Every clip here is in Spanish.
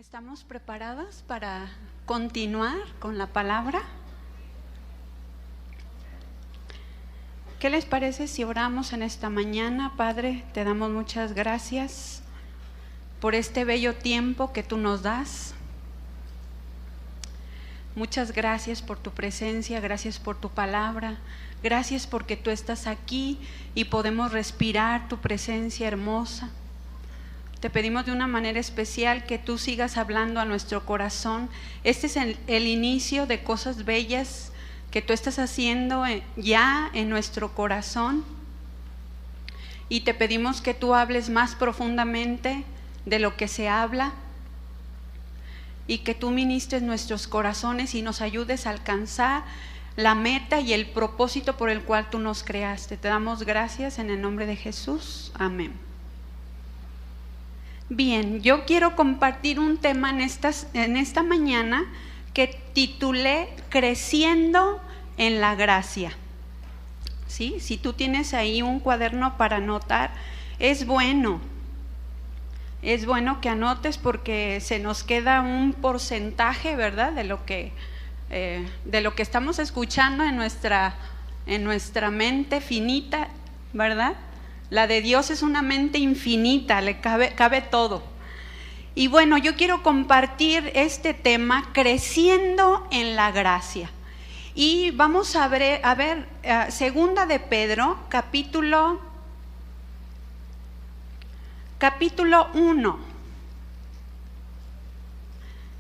¿Estamos preparadas para continuar con la palabra? ¿Qué les parece si oramos en esta mañana? Padre, te damos muchas gracias por este bello tiempo que tú nos das. Muchas gracias por tu presencia, gracias por tu palabra, gracias porque tú estás aquí y podemos respirar tu presencia hermosa. Te pedimos de una manera especial que tú sigas hablando a nuestro corazón. Este es el inicio de cosas bellas que tú estás haciendo ya en nuestro corazón. Y te pedimos que tú hables más profundamente de lo que se habla y que tú ministres nuestros corazones y nos ayudes a alcanzar la meta y el propósito por el cual tú nos creaste. Te damos gracias en el nombre de Jesús. Amén. Bien, yo quiero compartir un tema en esta mañana que titulé Creciendo en la Gracia. ¿Sí? Si tú tienes ahí un cuaderno para anotar, es bueno que anotes porque se nos queda un porcentaje, ¿verdad? De lo que estamos escuchando en nuestra mente finita, ¿verdad? La de Dios es una mente infinita, le cabe todo. Y bueno, yo quiero compartir este tema, creciendo en la gracia. Y vamos a ver Segunda de Pedro, capítulo 1.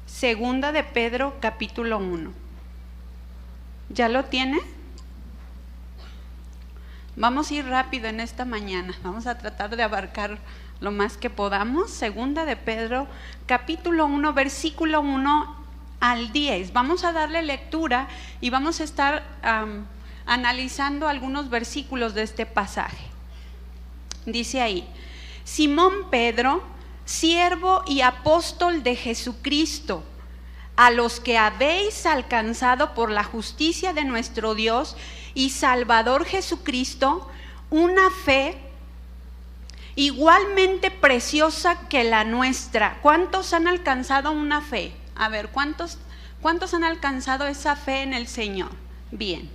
Segunda de Pedro, capítulo 1. ¿Ya lo tiene? Vamos a ir rápido en esta mañana, vamos a tratar de abarcar lo más que podamos. Segunda de Pedro, capítulo 1, versículo 1 al 10. Vamos a darle lectura y vamos a estar analizando algunos versículos de este pasaje. Dice ahí: Simón Pedro, siervo y apóstol de Jesucristo, a los que habéis alcanzado por la justicia de nuestro Dios y Salvador Jesucristo, una fe igualmente preciosa que la nuestra. ¿Cuántos han alcanzado una fe? A ver, ¿cuántos han alcanzado esa fe en el Señor? Bien.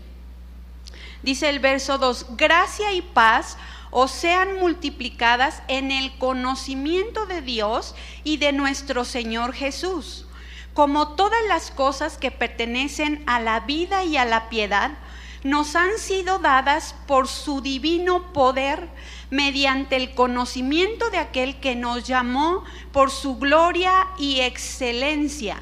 Dice el verso 2: gracia y paz os sean multiplicadas en el conocimiento de Dios y de nuestro Señor Jesús, como todas las cosas que pertenecen a la vida y a la piedad nos han sido dadas por su divino poder, mediante el conocimiento de aquel que nos llamó por su gloria y excelencia,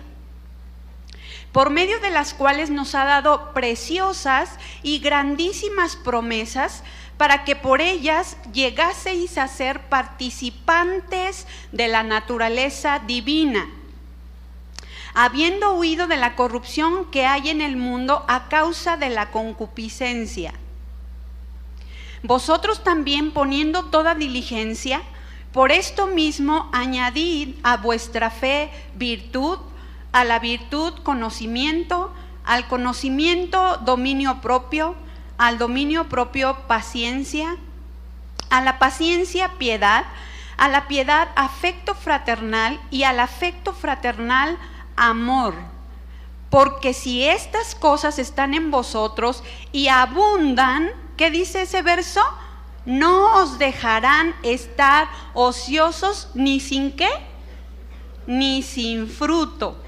por medio de las cuales nos ha dado preciosas y grandísimas promesas, para que por ellas llegaseis a ser participantes de la naturaleza divina, habiendo huido de la corrupción que hay en el mundo a causa de la concupiscencia. Vosotros también, poniendo toda diligencia, por esto mismo añadid a vuestra fe virtud, a la virtud conocimiento, al conocimiento dominio propio, al dominio propio paciencia, a la paciencia piedad, a la piedad afecto fraternal y al afecto fraternal amor. Porque si estas cosas están en vosotros y abundan, ¿qué dice ese verso? No os dejarán estar ociosos ni sin ¿qué? Ni sin fruto.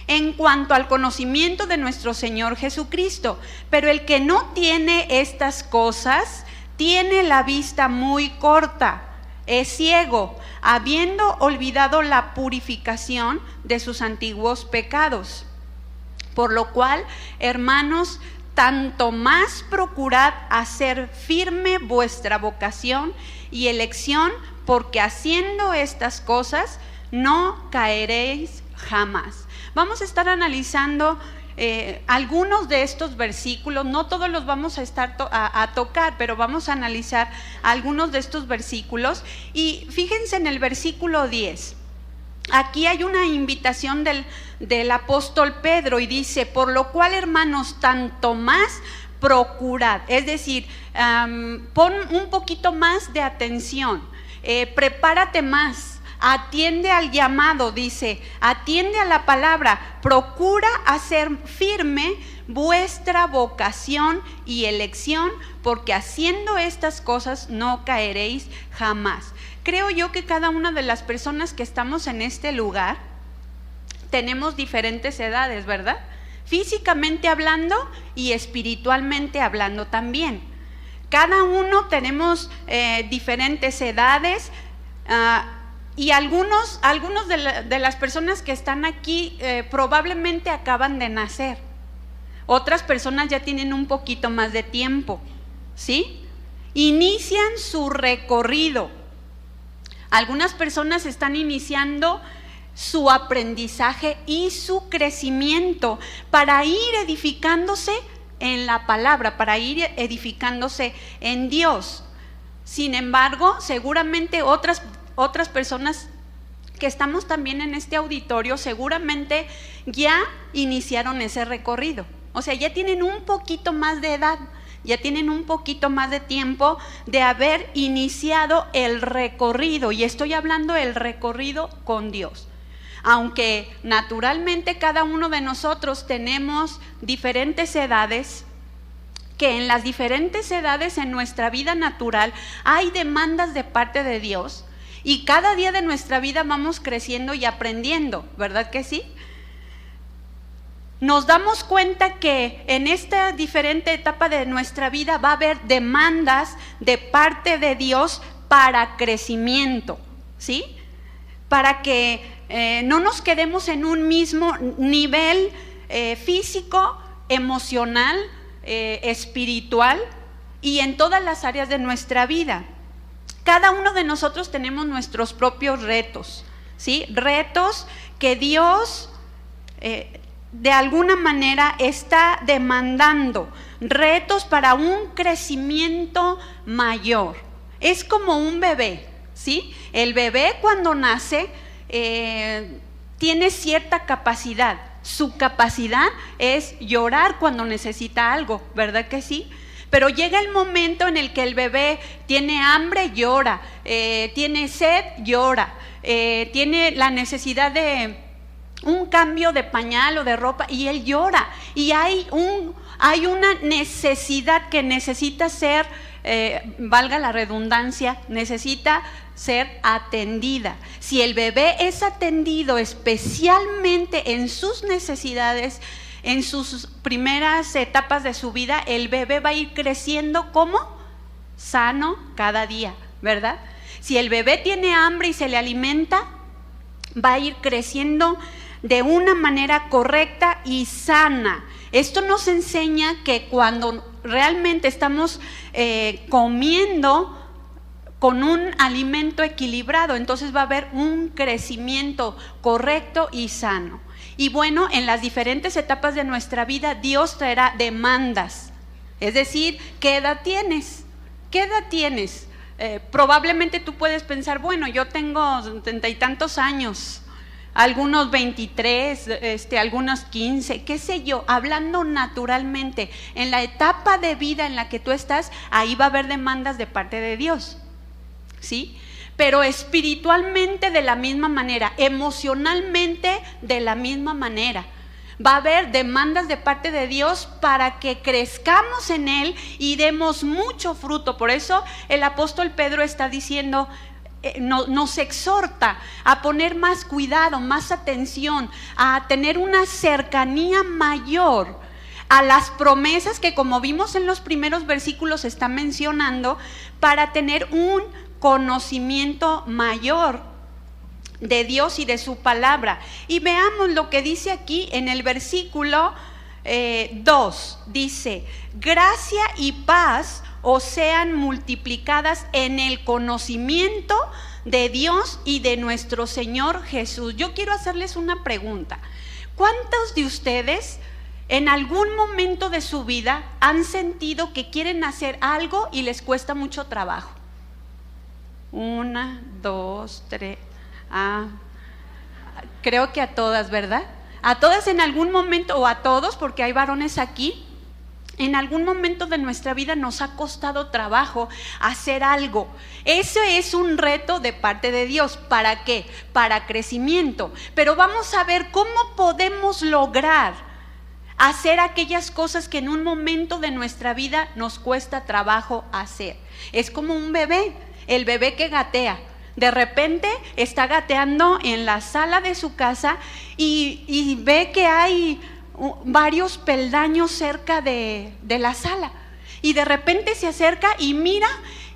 En cuanto al conocimiento de nuestro Señor Jesucristo, pero el que no tiene estas cosas tiene la vista muy corta, es ciego, habiendo olvidado la purificación de sus antiguos pecados. Por lo cual, hermanos, tanto más procurad hacer firme vuestra vocación y elección, porque haciendo estas cosas no caeréis jamás. Vamos a estar analizando algunos de estos versículos. No todos los vamos a estar a tocar, pero vamos a analizar algunos de estos versículos. Y fíjense en el versículo 10. Aquí hay una invitación del apóstol Pedro y dice: por lo cual, hermanos, tanto más procurad. Es decir, pon un poquito más de atención, prepárate más, atiende al llamado, dice, atiende a la palabra, procura hacer firme vuestra vocación y elección, porque haciendo estas cosas no caeréis jamás. Creo yo que cada una de las personas que estamos en este lugar tenemos diferentes edades, ¿verdad? Físicamente hablando y espiritualmente hablando también. Cada uno tenemos diferentes edades, y algunos de las personas que están aquí probablemente acaban de nacer. Otras personas ya tienen un poquito más de tiempo, ¿sí? Inician su recorrido. Algunas personas están iniciando su aprendizaje y su crecimiento para ir edificándose en la palabra, para ir edificándose en Dios. Sin embargo, seguramente otras personas que estamos también en este auditorio seguramente ya iniciaron ese recorrido. O sea, ya tienen un poquito más de edad, ya tienen un poquito más de tiempo de haber iniciado el recorrido, y estoy hablando del recorrido con Dios. Aunque naturalmente cada uno de nosotros tenemos diferentes edades, que en las diferentes edades en nuestra vida natural hay demandas de parte de Dios, y cada día de nuestra vida vamos creciendo y aprendiendo, ¿verdad que sí? Nos damos cuenta que en esta diferente etapa de nuestra vida va a haber demandas de parte de Dios para crecimiento, ¿sí? Para que no nos quedemos en un mismo nivel físico, emocional, espiritual y en todas las áreas de nuestra vida. Cada uno de nosotros tenemos nuestros propios retos, ¿sí? Retos que Dios de alguna manera está demandando, retos para un crecimiento mayor. Es como un bebé, ¿sí? El bebé cuando nace tiene cierta capacidad. Su capacidad es llorar cuando necesita algo, ¿verdad que sí? Pero llega el momento en el que el bebé tiene hambre, llora, tiene sed, llora, tiene la necesidad de un cambio de pañal o de ropa y él llora. Y hay una necesidad que necesita ser, valga la redundancia, necesita ser atendida. Si el bebé es atendido especialmente en sus necesidades, en sus primeras etapas de su vida, el bebé va a ir creciendo como sano cada día, ¿verdad? Si el bebé tiene hambre y se le alimenta, va a ir creciendo de una manera correcta y sana. Esto nos enseña que cuando realmente estamos comiendo con un alimento equilibrado, entonces va a haber un crecimiento correcto y sano. Y bueno, en las diferentes etapas de nuestra vida, Dios traerá demandas. Es decir, ¿qué edad tienes? ¿Qué edad tienes? Probablemente tú puedes pensar, bueno, yo tengo 70 y tantos años, algunos 23, algunos 15, qué sé yo, hablando naturalmente. En la etapa de vida en la que tú estás, ahí va a haber demandas de parte de Dios, ¿sí? Pero espiritualmente de la misma manera, emocionalmente de la misma manera. Va a haber demandas de parte de Dios para que crezcamos en Él y demos mucho fruto. Por eso el apóstol Pedro está diciendo, nos exhorta a poner más cuidado, más atención, a tener una cercanía mayor a las promesas que, como vimos en los primeros versículos, está mencionando, para tener un conocimiento mayor de Dios y de su palabra. Y veamos lo que dice aquí en el versículo 2, dice: gracia y paz os sean multiplicadas en el conocimiento de Dios y de nuestro Señor Jesús. Yo quiero hacerles una pregunta. ¿Cuántos de ustedes en algún momento de su vida han sentido que quieren hacer algo y les cuesta mucho trabajo? 1, 2, 3. Creo que a todas, ¿verdad? A todas en algún momento, o a todos, porque hay varones aquí, En algún momento de nuestra vida nos ha costado trabajo hacer algo. Ese es un reto de parte de Dios. ¿Para qué? Para crecimiento. Pero vamos a ver cómo podemos lograr hacer aquellas cosas que en un momento de nuestra vida nos cuesta trabajo hacer. Es como un bebé, el bebé que gatea. De repente está gateando en la sala de su casa y ve que hay varios peldaños cerca de la sala, y de repente se acerca y mira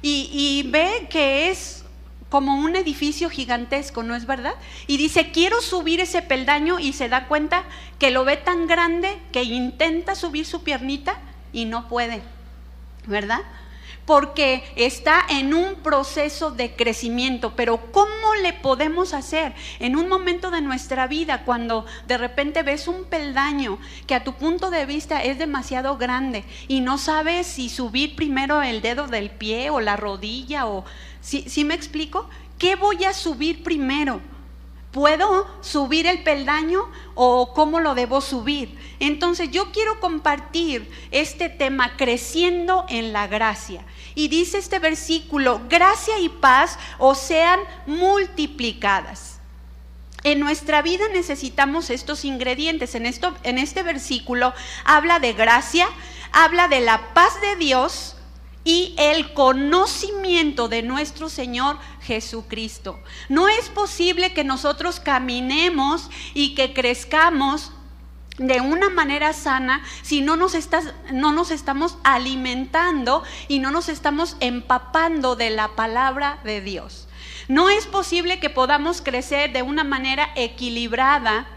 y ve que es como un edificio gigantesco, ¿no es verdad? Y dice, quiero subir ese peldaño, y se da cuenta que lo ve tan grande que intenta subir su piernita y no puede, ¿verdad? Porque está en un proceso de crecimiento. Pero ¿cómo le podemos hacer en un momento de nuestra vida cuando de repente ves un peldaño que a tu punto de vista es demasiado grande y no sabes si subir primero el dedo del pie o la rodilla? O ¿sí me explico? ¿Qué voy a subir primero? ¿Puedo subir el peldaño o cómo lo debo subir? Entonces yo quiero compartir este tema, creciendo en la gracia. Y dice este versículo, gracia y paz os sean multiplicadas. En nuestra vida necesitamos estos ingredientes. En este versículo habla de gracia, habla de la paz de Dios y el conocimiento de nuestro Señor Jesucristo. No es posible que nosotros caminemos y que crezcamos de una manera sana si no nos estamos alimentando y no nos estamos empapando de la palabra de Dios. No es posible que podamos crecer de una manera equilibrada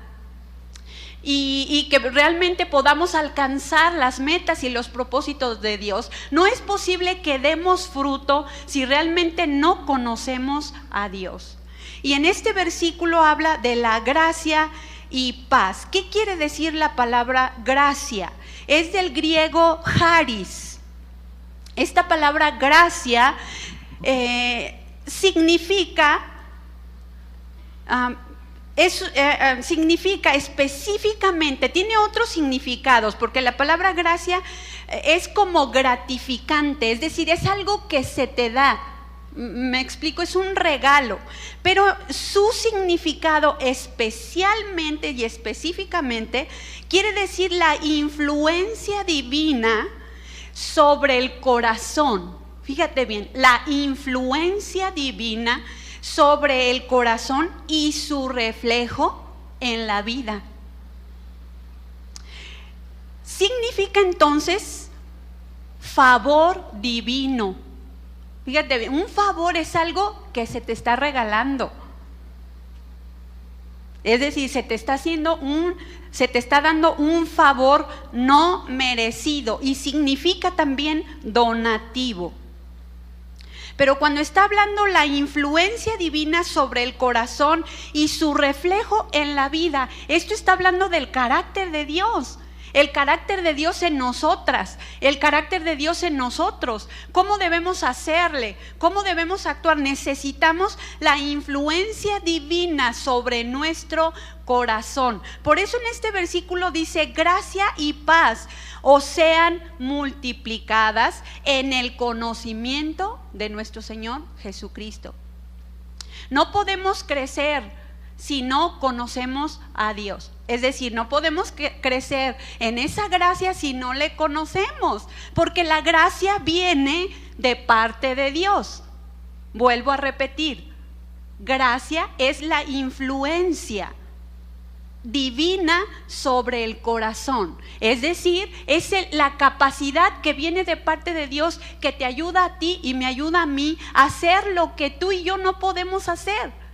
y que realmente podamos alcanzar las metas y los propósitos de Dios. No es posible que demos fruto si realmente no conocemos a Dios. Y en este versículo habla de la gracia y paz. ¿Qué quiere decir la palabra gracia? Es del griego charis. Esta palabra gracia significa específicamente, tiene otros significados, porque la palabra gracia es como gratificante, es decir, es algo que se te da. Me explico, es un regalo, pero su significado especialmente y específicamente quiere decir la influencia divina sobre el corazón. Fíjate bien, la influencia divina sobre el corazón y su reflejo en la vida. Significa entonces favor divino. Fíjate bien, un favor es algo que se te está regalando. Es decir, se te está dando un favor no merecido, y significa también donativo. Pero cuando está hablando la influencia divina sobre el corazón y su reflejo en la vida, esto está hablando del carácter de Dios. El carácter de Dios en nosotras, el carácter de Dios en nosotros. ¿Cómo debemos hacerle? ¿Cómo debemos actuar? Necesitamos la influencia divina sobre nuestro corazón. Por eso en este versículo dice, gracia y paz os sean multiplicadas en el conocimiento de nuestro Señor Jesucristo. No podemos crecer si no conocemos a Dios. Es decir, no podemos crecer en esa gracia si no le conocemos, porque la gracia viene de parte de Dios. Vuelvo a repetir, gracia es la influencia divina sobre el corazón. Es decir, es la capacidad que viene de parte de Dios, que te ayuda a ti y me ayuda a mí a hacer lo que tú y yo no podemos hacer.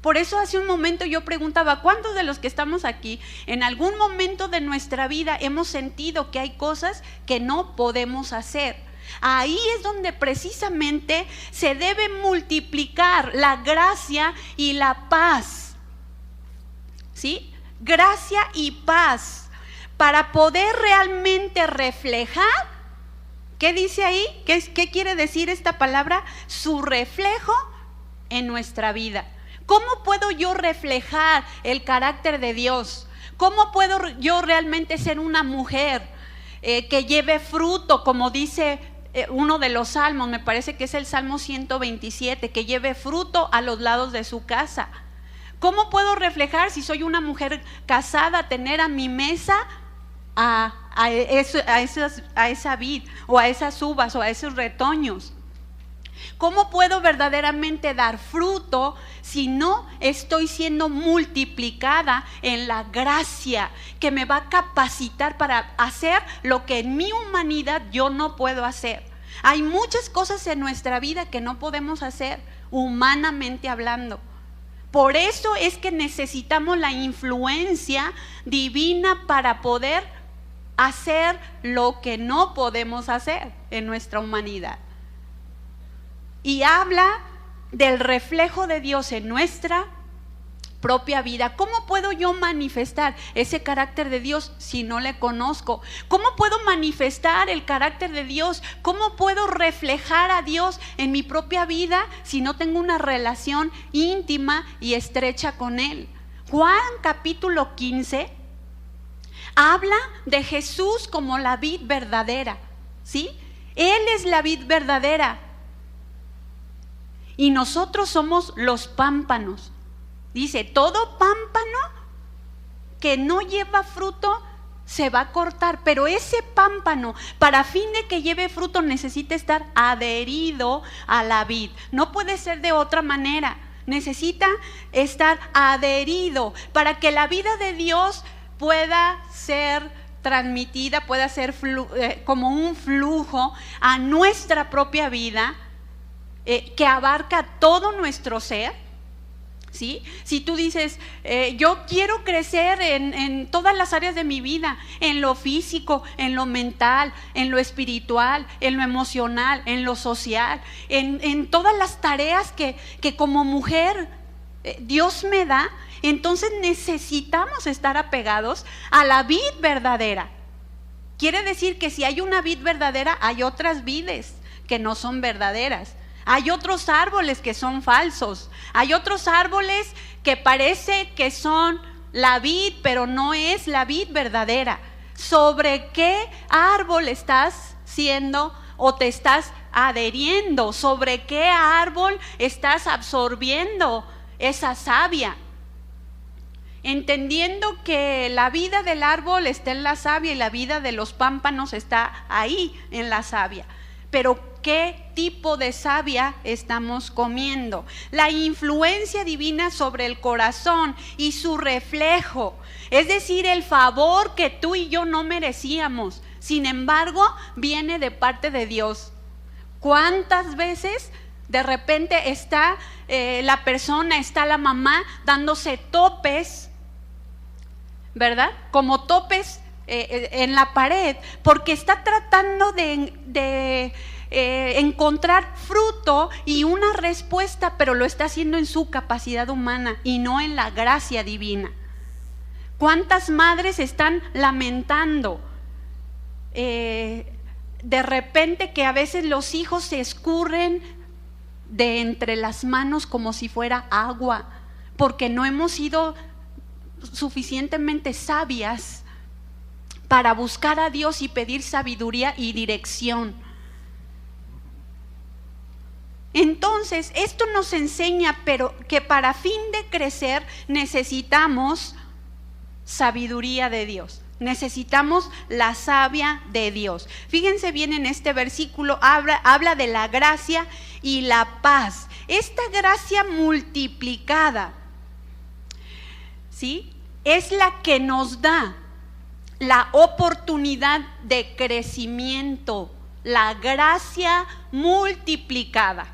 Por eso hace un momento yo preguntaba, ¿cuántos de los que estamos aquí en algún momento de nuestra vida hemos sentido que hay cosas que no podemos hacer? Ahí es donde precisamente se debe multiplicar la gracia y la paz. ¿Sí? Gracia y paz para poder realmente reflejar. ¿Qué dice ahí? ¿Qué quiere decir esta palabra? Su reflejo en nuestra vida. ¿Cómo puedo yo reflejar el carácter de Dios? ¿Cómo puedo yo realmente ser una mujer que lleve fruto, como dice uno de los salmos, me parece que es el Salmo 127, que lleve fruto a los lados de su casa. ¿Cómo puedo reflejar, si soy una mujer casada, tener a mi mesa a esa vid, o a esas uvas, o a esos retoños? ¿Cómo puedo verdaderamente dar fruto si no estoy siendo multiplicada en la gracia que me va a capacitar para hacer lo que en mi humanidad yo no puedo hacer? Hay muchas cosas en nuestra vida que no podemos hacer, humanamente hablando. Por eso es que necesitamos la influencia divina para poder hacer lo que no podemos hacer en nuestra humanidad. Y habla del reflejo de Dios en nuestra propia vida. ¿Cómo puedo yo manifestar ese carácter de Dios si no le conozco? ¿Cómo puedo manifestar el carácter de Dios? ¿Cómo puedo reflejar a Dios en mi propia vida si no tengo una relación íntima y estrecha con Él? Juan capítulo 15 habla de Jesús como la vid verdadera, ¿sí? Él es la vid verdadera. Y nosotros somos los pámpanos. Dice, todo pámpano que no lleva fruto se va a cortar, pero ese pámpano, para fin de que lleve fruto, necesita estar adherido a la vid. No puede ser de otra manera. Necesita estar adherido para que la vida de Dios pueda ser transmitida, pueda ser como un flujo a nuestra propia vida, que abarca todo nuestro ser, ¿sí? Si tú dices, yo quiero crecer en todas las áreas de mi vida, en lo físico, en lo mental, en lo espiritual, en lo emocional, en lo social, en todas las tareas que como mujer Dios me da, entonces necesitamos estar apegados a la vid verdadera. Quiere decir que si hay una vid verdadera, hay otras vides que no son verdaderas. Hay otros árboles que son falsos. Hay otros árboles que parece que son la vid, pero no es la vid verdadera. ¿Sobre qué árbol estás siendo o te estás adheriendo? ¿Sobre qué árbol estás absorbiendo esa savia? Entendiendo que la vida del árbol está en la savia y la vida de los pámpanos está ahí en la savia. Pero ¿qué tipo de savia estamos comiendo? La influencia divina sobre el corazón y su reflejo, es decir, el favor que tú y yo no merecíamos, sin embargo, viene de parte de Dios. ¿Cuántas veces de repente está la persona, está la mamá dándose topes, ¿verdad? Como topes en la pared, porque está tratando de encontrar fruto y una respuesta, pero lo está haciendo en su capacidad humana y no en la gracia divina. ¿Cuántas madres están lamentando de repente que a veces los hijos se escurren de entre las manos como si fuera agua, porque no hemos sido suficientemente sabias para buscar a Dios y pedir sabiduría y dirección? Entonces, esto nos enseña, pero que para fin de crecer necesitamos sabiduría de Dios. Necesitamos la savia de Dios. Fíjense bien en este versículo, habla de la gracia y la paz. Esta gracia multiplicada, ¿sí?, es la que nos da la oportunidad de crecimiento. La gracia multiplicada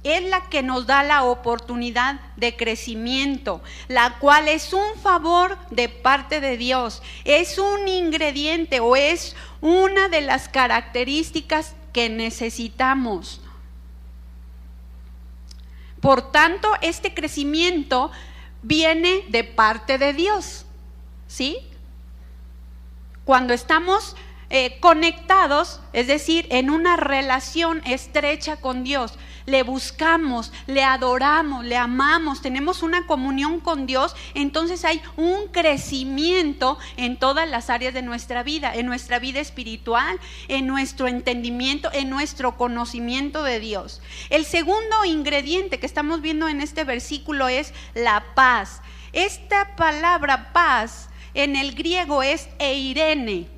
es la que nos da la oportunidad de crecimiento, la cual es un favor de parte de Dios, es un ingrediente o es una de las características que necesitamos. Por tanto, este crecimiento viene de parte de Dios, ¿sí? Cuando estamos conectados, es decir, en una relación estrecha con Dios, le buscamos, le adoramos, le amamos, tenemos una comunión con Dios, entonces hay un crecimiento en todas las áreas de nuestra vida, en nuestra vida espiritual, en nuestro entendimiento, en nuestro conocimiento de Dios. El segundo ingrediente que estamos viendo en este versículo es la paz. Esta palabra paz en el griego es eirene.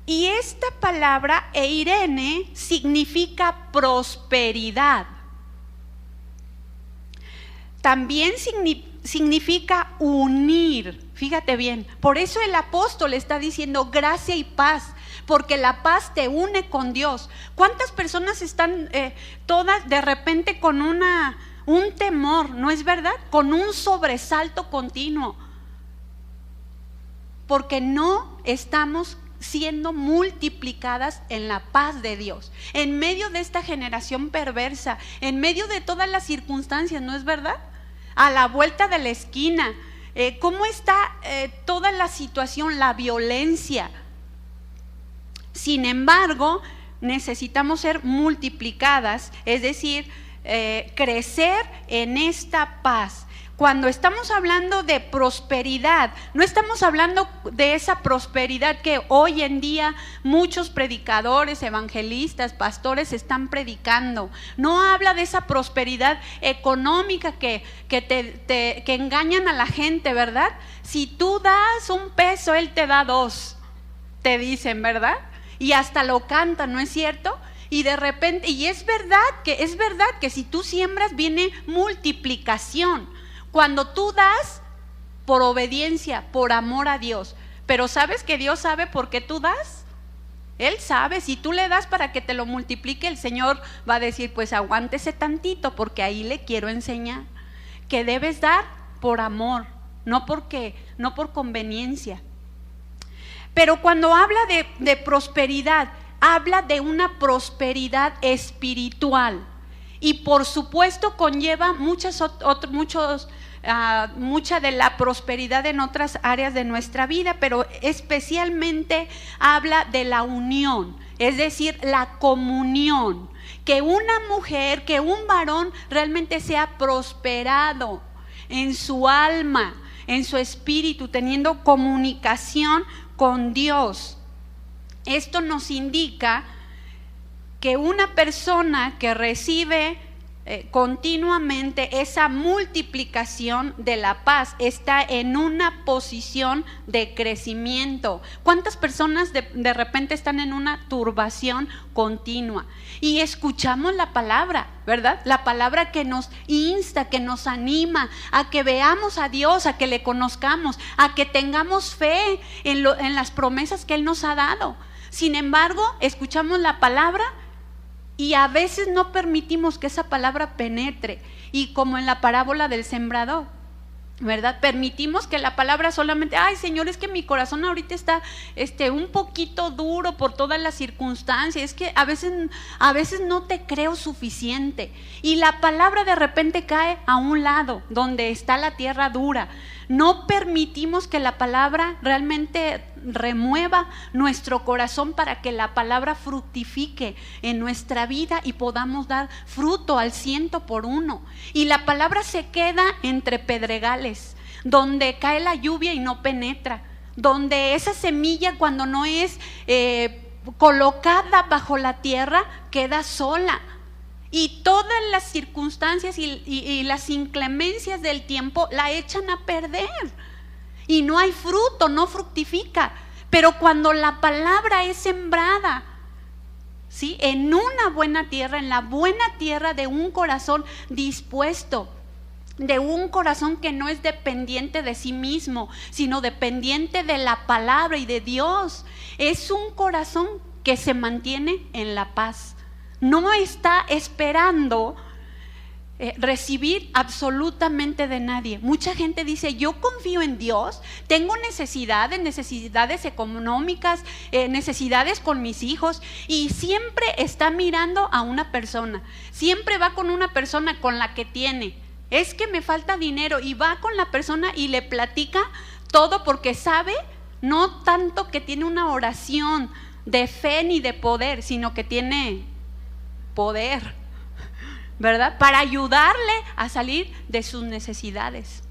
Y esta palabra eirene significa prosperidad. También significa unir. Fíjate bien, por eso el apóstol está diciendo gracia y paz, porque la paz te une con Dios. ¿Cuántas personas están todas de repente con un temor, no es verdad? Con un sobresalto continuo, porque no estamos siendo multiplicadas en la paz de Dios, en medio de esta generación perversa, en medio de todas las circunstancias, ¿no es verdad? A la vuelta de la esquina, ¿cómo está toda la situación, la violencia? Sin embargo, necesitamos ser multiplicadas, es decir, crecer en esta paz. Cuando estamos hablando de prosperidad, no estamos hablando de esa prosperidad que hoy en día muchos predicadores, evangelistas, pastores están predicando. No habla de esa prosperidad económica que engañan a la gente, ¿verdad? Si tú das $1, Él te da 2, te dicen, ¿verdad? Y hasta lo cantan, ¿no es cierto? Y de repente, y es verdad que si tú siembras viene multiplicación. Cuando tú das por obediencia, por amor a Dios, pero ¿sabes que Dios sabe por qué tú das? Él sabe, si tú le das para que te lo multiplique, el Señor va a decir, pues aguántese tantito, porque ahí le quiero enseñar que debes dar por amor, no por conveniencia. Pero cuando habla de prosperidad, habla de una prosperidad espiritual. Y por supuesto conlleva mucha de la prosperidad en otras áreas de nuestra vida, pero especialmente habla de la unión, es decir, la comunión. Que una mujer, que un varón realmente sea prosperado en su alma, en su espíritu, teniendo comunicación con Dios. Esto nos indica que una persona que recibe continuamente esa multiplicación de la paz está en una posición de crecimiento. ¿Cuántas personas de repente están en una turbación continua? Y escuchamos la palabra, ¿verdad? La palabra que nos insta, que nos anima a que veamos a Dios, a que le conozcamos, a que tengamos fe en las promesas que Él nos ha dado. Sin embargo, escuchamos la palabra y a veces no permitimos que esa palabra penetre. Y como en la parábola del sembrador, ¿verdad? Permitimos que la palabra solamente, ay Señor, es que mi corazón ahorita está un poquito duro por todas las circunstancias, es que a veces no te creo suficiente. Y la palabra de repente cae a un lado, donde está la tierra dura. No permitimos que la palabra realmente remueva nuestro corazón para que la palabra fructifique en nuestra vida y podamos dar fruto al 100%. Y la palabra se queda entre pedregales, donde cae la lluvia y no penetra, donde esa semilla cuando no es colocada bajo la tierra queda sola. Y todas las circunstancias y las inclemencias del tiempo la echan a perder. Y no hay fruto, no fructifica. Pero cuando la palabra es sembrada, ¿sí?, en una buena tierra, en la buena tierra de un corazón dispuesto, de un corazón que no es dependiente de sí mismo, sino dependiente de la palabra y de Dios, es un corazón que se mantiene en la paz. No está esperando recibir absolutamente de nadie. Mucha gente dice, yo confío en Dios, tengo necesidades económicas, necesidades con mis hijos, y siempre está mirando a una persona, siempre va con una persona con la que tiene, es que me falta dinero, y va con la persona y le platica todo porque sabe, no tanto que tiene una oración de fe ni de poder, sino que tiene poder, ¿verdad? Para ayudarle a salir de sus necesidades.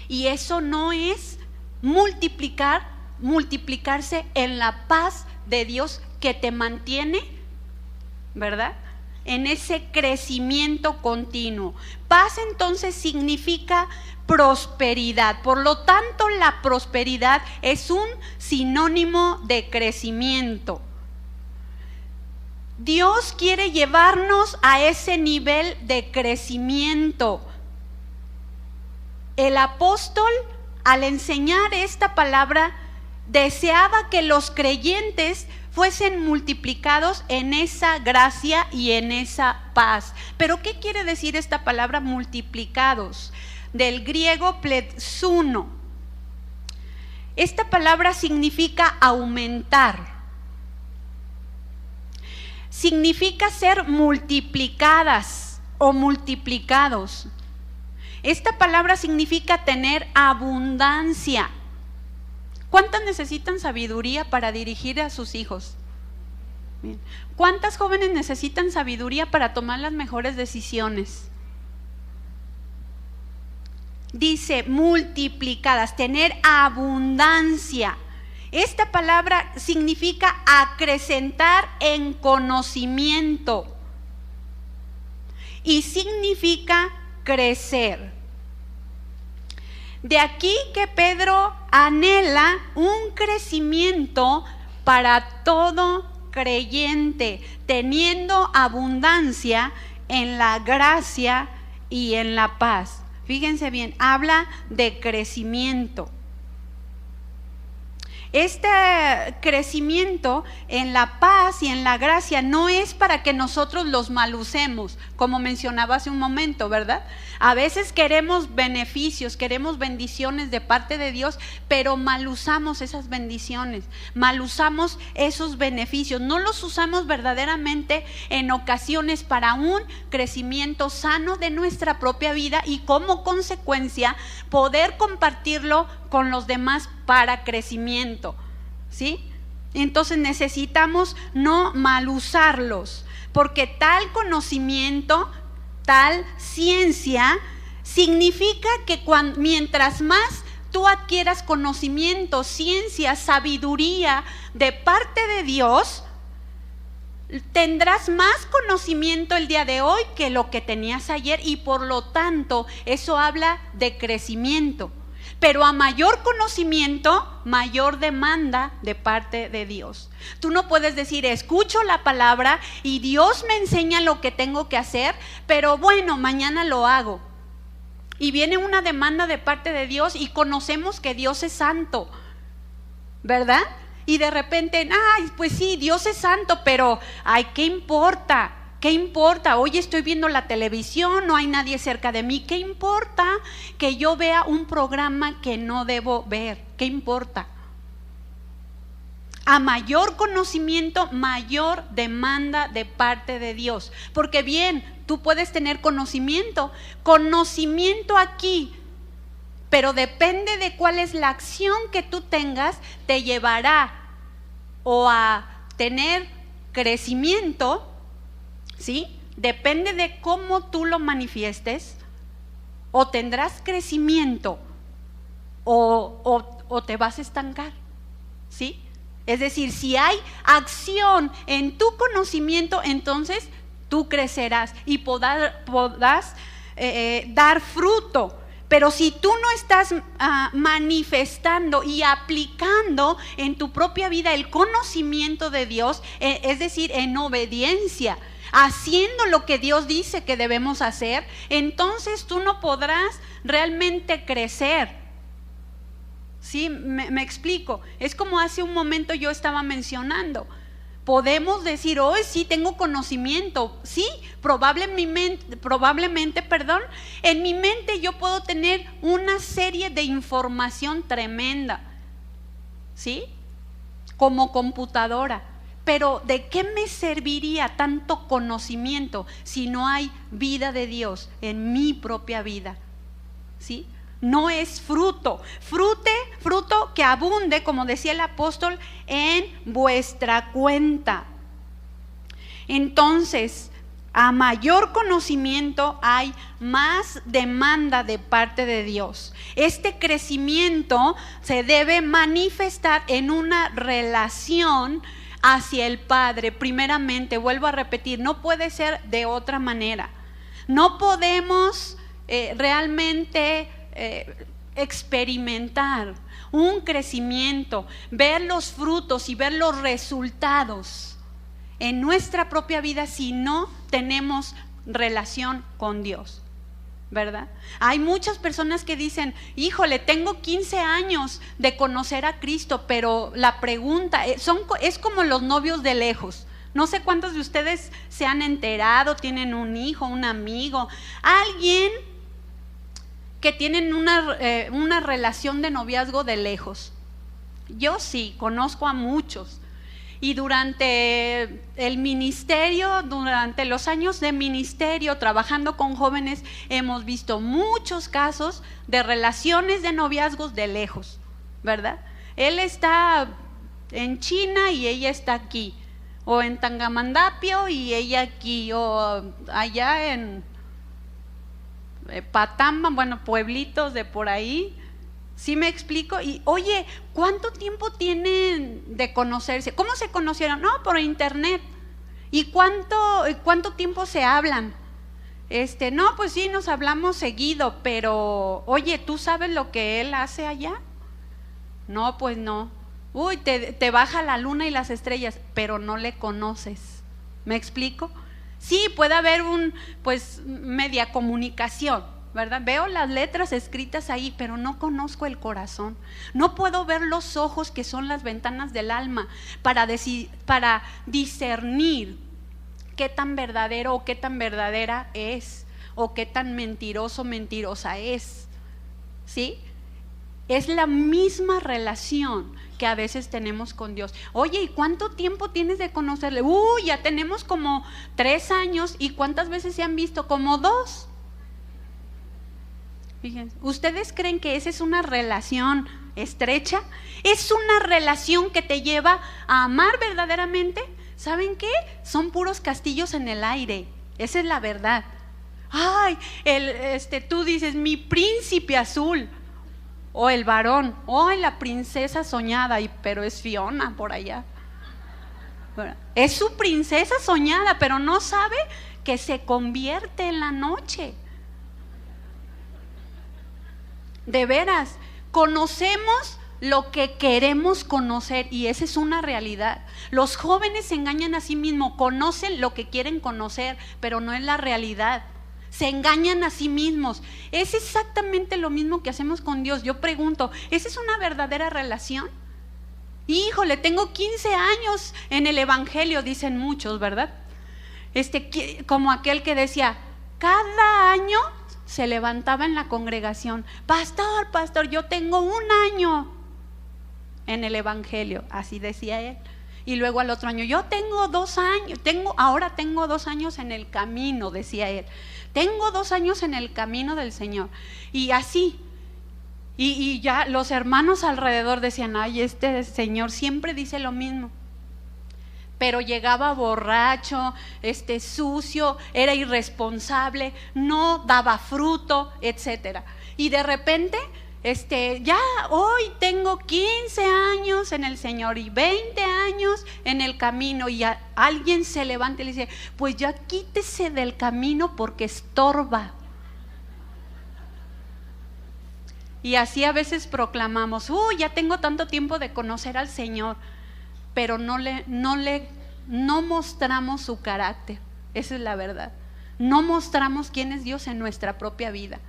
Y eso no es multiplicarse en la paz de Dios que te mantiene, ¿verdad? En ese crecimiento continuo. Paz entonces significa prosperidad. Por lo tanto, la prosperidad es un sinónimo de crecimiento. Dios quiere llevarnos a ese nivel de crecimiento. El apóstol, al enseñar esta palabra, deseaba que los creyentes fuesen multiplicados en esa gracia y en esa paz. Pero ¿qué quiere decir esta palabra multiplicados? Del griego pletsuno. Esta palabra significa aumentar. Significa ser multiplicadas o multiplicados. Esta palabra significa tener abundancia. ¿Cuántas necesitan sabiduría para dirigir a sus hijos? Bien. ¿Cuántas jóvenes necesitan sabiduría para tomar las mejores decisiones? Dice multiplicadas, tener abundancia. Esta palabra significa acrecentar en conocimiento y significa crecer. De aquí que Pedro anhela un crecimiento para todo creyente, teniendo abundancia en la gracia y en la paz. Fíjense bien, habla de crecimiento. Este crecimiento en la paz y en la gracia no es para que nosotros los malusemos, como mencionaba hace un momento, ¿verdad? A veces queremos beneficios, queremos bendiciones de parte de Dios, pero malusamos esas bendiciones, malusamos esos beneficios, no los usamos verdaderamente en ocasiones para un crecimiento sano de nuestra propia vida y como consecuencia poder compartirlo con los demás para crecimiento, ¿sí? Entonces necesitamos no mal usarlos, porque tal conocimiento, tal ciencia, significa que mientras más tú adquieras conocimiento, ciencia, sabiduría de parte de Dios, tendrás más conocimiento el día de hoy que lo que tenías ayer y por lo tanto eso habla de crecimiento. Pero a mayor conocimiento, mayor demanda de parte de Dios. Tú no puedes decir, escucho la palabra y Dios me enseña lo que tengo que hacer, pero bueno, mañana lo hago. Y viene una demanda de parte de Dios y conocemos que Dios es santo, ¿verdad? Y de repente, ay, pues sí, Dios es santo, pero, ay, ¿qué importa? ¿Qué importa? Hoy estoy viendo la televisión, no hay nadie cerca de mí. ¿Qué importa que yo vea un programa que no debo ver? ¿Qué importa? A mayor conocimiento, mayor demanda de parte de Dios. Porque bien, tú puedes tener conocimiento aquí, pero depende de cuál es la acción que tú tengas, te llevará o a tener crecimiento, ¿sí? Depende de cómo tú lo manifiestes, o tendrás crecimiento o te vas a estancar, ¿sí? Es decir, si hay acción en tu conocimiento, entonces tú crecerás y podrás dar fruto. Pero si tú no estás manifestando y aplicando en tu propia vida el conocimiento de Dios, es decir, en obediencia, haciendo lo que Dios dice que debemos hacer, entonces tú no podrás realmente crecer. ¿Sí? Me explico. Es como hace un momento yo estaba mencionando. Podemos decir, hoy sí tengo conocimiento, sí, probablemente, en mi mente yo puedo tener una serie de información tremenda, ¿sí? Como computadora, pero ¿de qué me serviría tanto conocimiento si no hay vida de Dios en mi propia vida? ¿Sí? No es fruto que abunde, como decía el apóstol, en vuestra cuenta. Entonces, a mayor conocimiento hay más demanda de parte de Dios. Este crecimiento se debe manifestar en una relación hacia el Padre. Primeramente, vuelvo a repetir, no puede ser de otra manera. No podemos realmente experimentar un crecimiento, ver los frutos y ver los resultados en nuestra propia vida si no tenemos relación con Dios, ¿verdad? Hay muchas personas que dicen, híjole, tengo 15 años de conocer a Cristo, pero la pregunta es como los novios de lejos. No sé cuántos de ustedes se han enterado, tienen un hijo, un amigo, alguien que tienen una relación de noviazgo de lejos. Yo sí, conozco a muchos. Y durante el ministerio, durante los años de ministerio, trabajando con jóvenes, hemos visto muchos casos de relaciones de noviazgos de lejos, ¿verdad? Él está en China y ella está aquí, o en Tangamandapio y ella aquí, o allá en Patamba, bueno, pueblitos de por ahí. ¿Sí me explico? Y oye, ¿cuánto tiempo tienen de conocerse? ¿Cómo se conocieron? No, por internet. ¿Y cuánto tiempo se hablan? No, pues sí, nos hablamos seguido, pero oye, ¿tú sabes lo que él hace allá? No, pues no. Uy, te baja la luna y las estrellas, pero no le conoces. ¿Me explico? Sí, puede haber media comunicación, ¿verdad? Veo las letras escritas ahí, pero no conozco el corazón. No puedo ver los ojos, que son las ventanas del alma, para discernir qué tan verdadero o qué tan verdadera es, o qué tan mentiroso, mentirosa es. ¿Sí? Es la misma relación que a veces tenemos con Dios. Oye, ¿y cuánto tiempo tienes de conocerle? Ya tenemos como 3 años. ¿Y cuántas veces se han visto? Como 2. Fíjense, ¿ustedes creen que esa es una relación estrecha? ¿Es una relación que te lleva a amar verdaderamente? ¿Saben qué? Son puros castillos en el aire. Esa es la verdad. Ay, tú dices, mi príncipe azul, o el varón, la princesa soñada, pero es Fiona por allá. Es su princesa soñada, pero no sabe que se convierte en la noche. De veras, conocemos lo que queremos conocer, y esa es una realidad. Los jóvenes se engañan a sí mismos, conocen lo que quieren conocer, pero no es la realidad. Se engañan a sí mismos. Es exactamente lo mismo que hacemos con Dios. Yo pregunto, ¿esa es una verdadera relación? Híjole, tengo 15 años en el evangelio, dicen muchos, ¿verdad? Como aquel que decía, cada año se levantaba en la congregación, pastor, yo tengo 1 año en el evangelio, así decía él. Y luego al otro año, yo tengo 2 años, ahora tengo 2 años en el camino, decía él. Tengo 2 años en el camino del Señor. Y así, y ya los hermanos alrededor decían, ay, este señor siempre dice lo mismo. Pero llegaba borracho, sucio, era irresponsable, no daba fruto, etcétera. Y de repente, ya hoy tengo 15 años en el Señor y 20 años en el camino, y alguien se levanta y le dice, pues ya quítese del camino porque estorba. Y así a veces proclamamos, ya tengo tanto tiempo de conocer al Señor, pero no mostramos su carácter. Esa es la verdad. No mostramos quién es Dios en nuestra propia vida.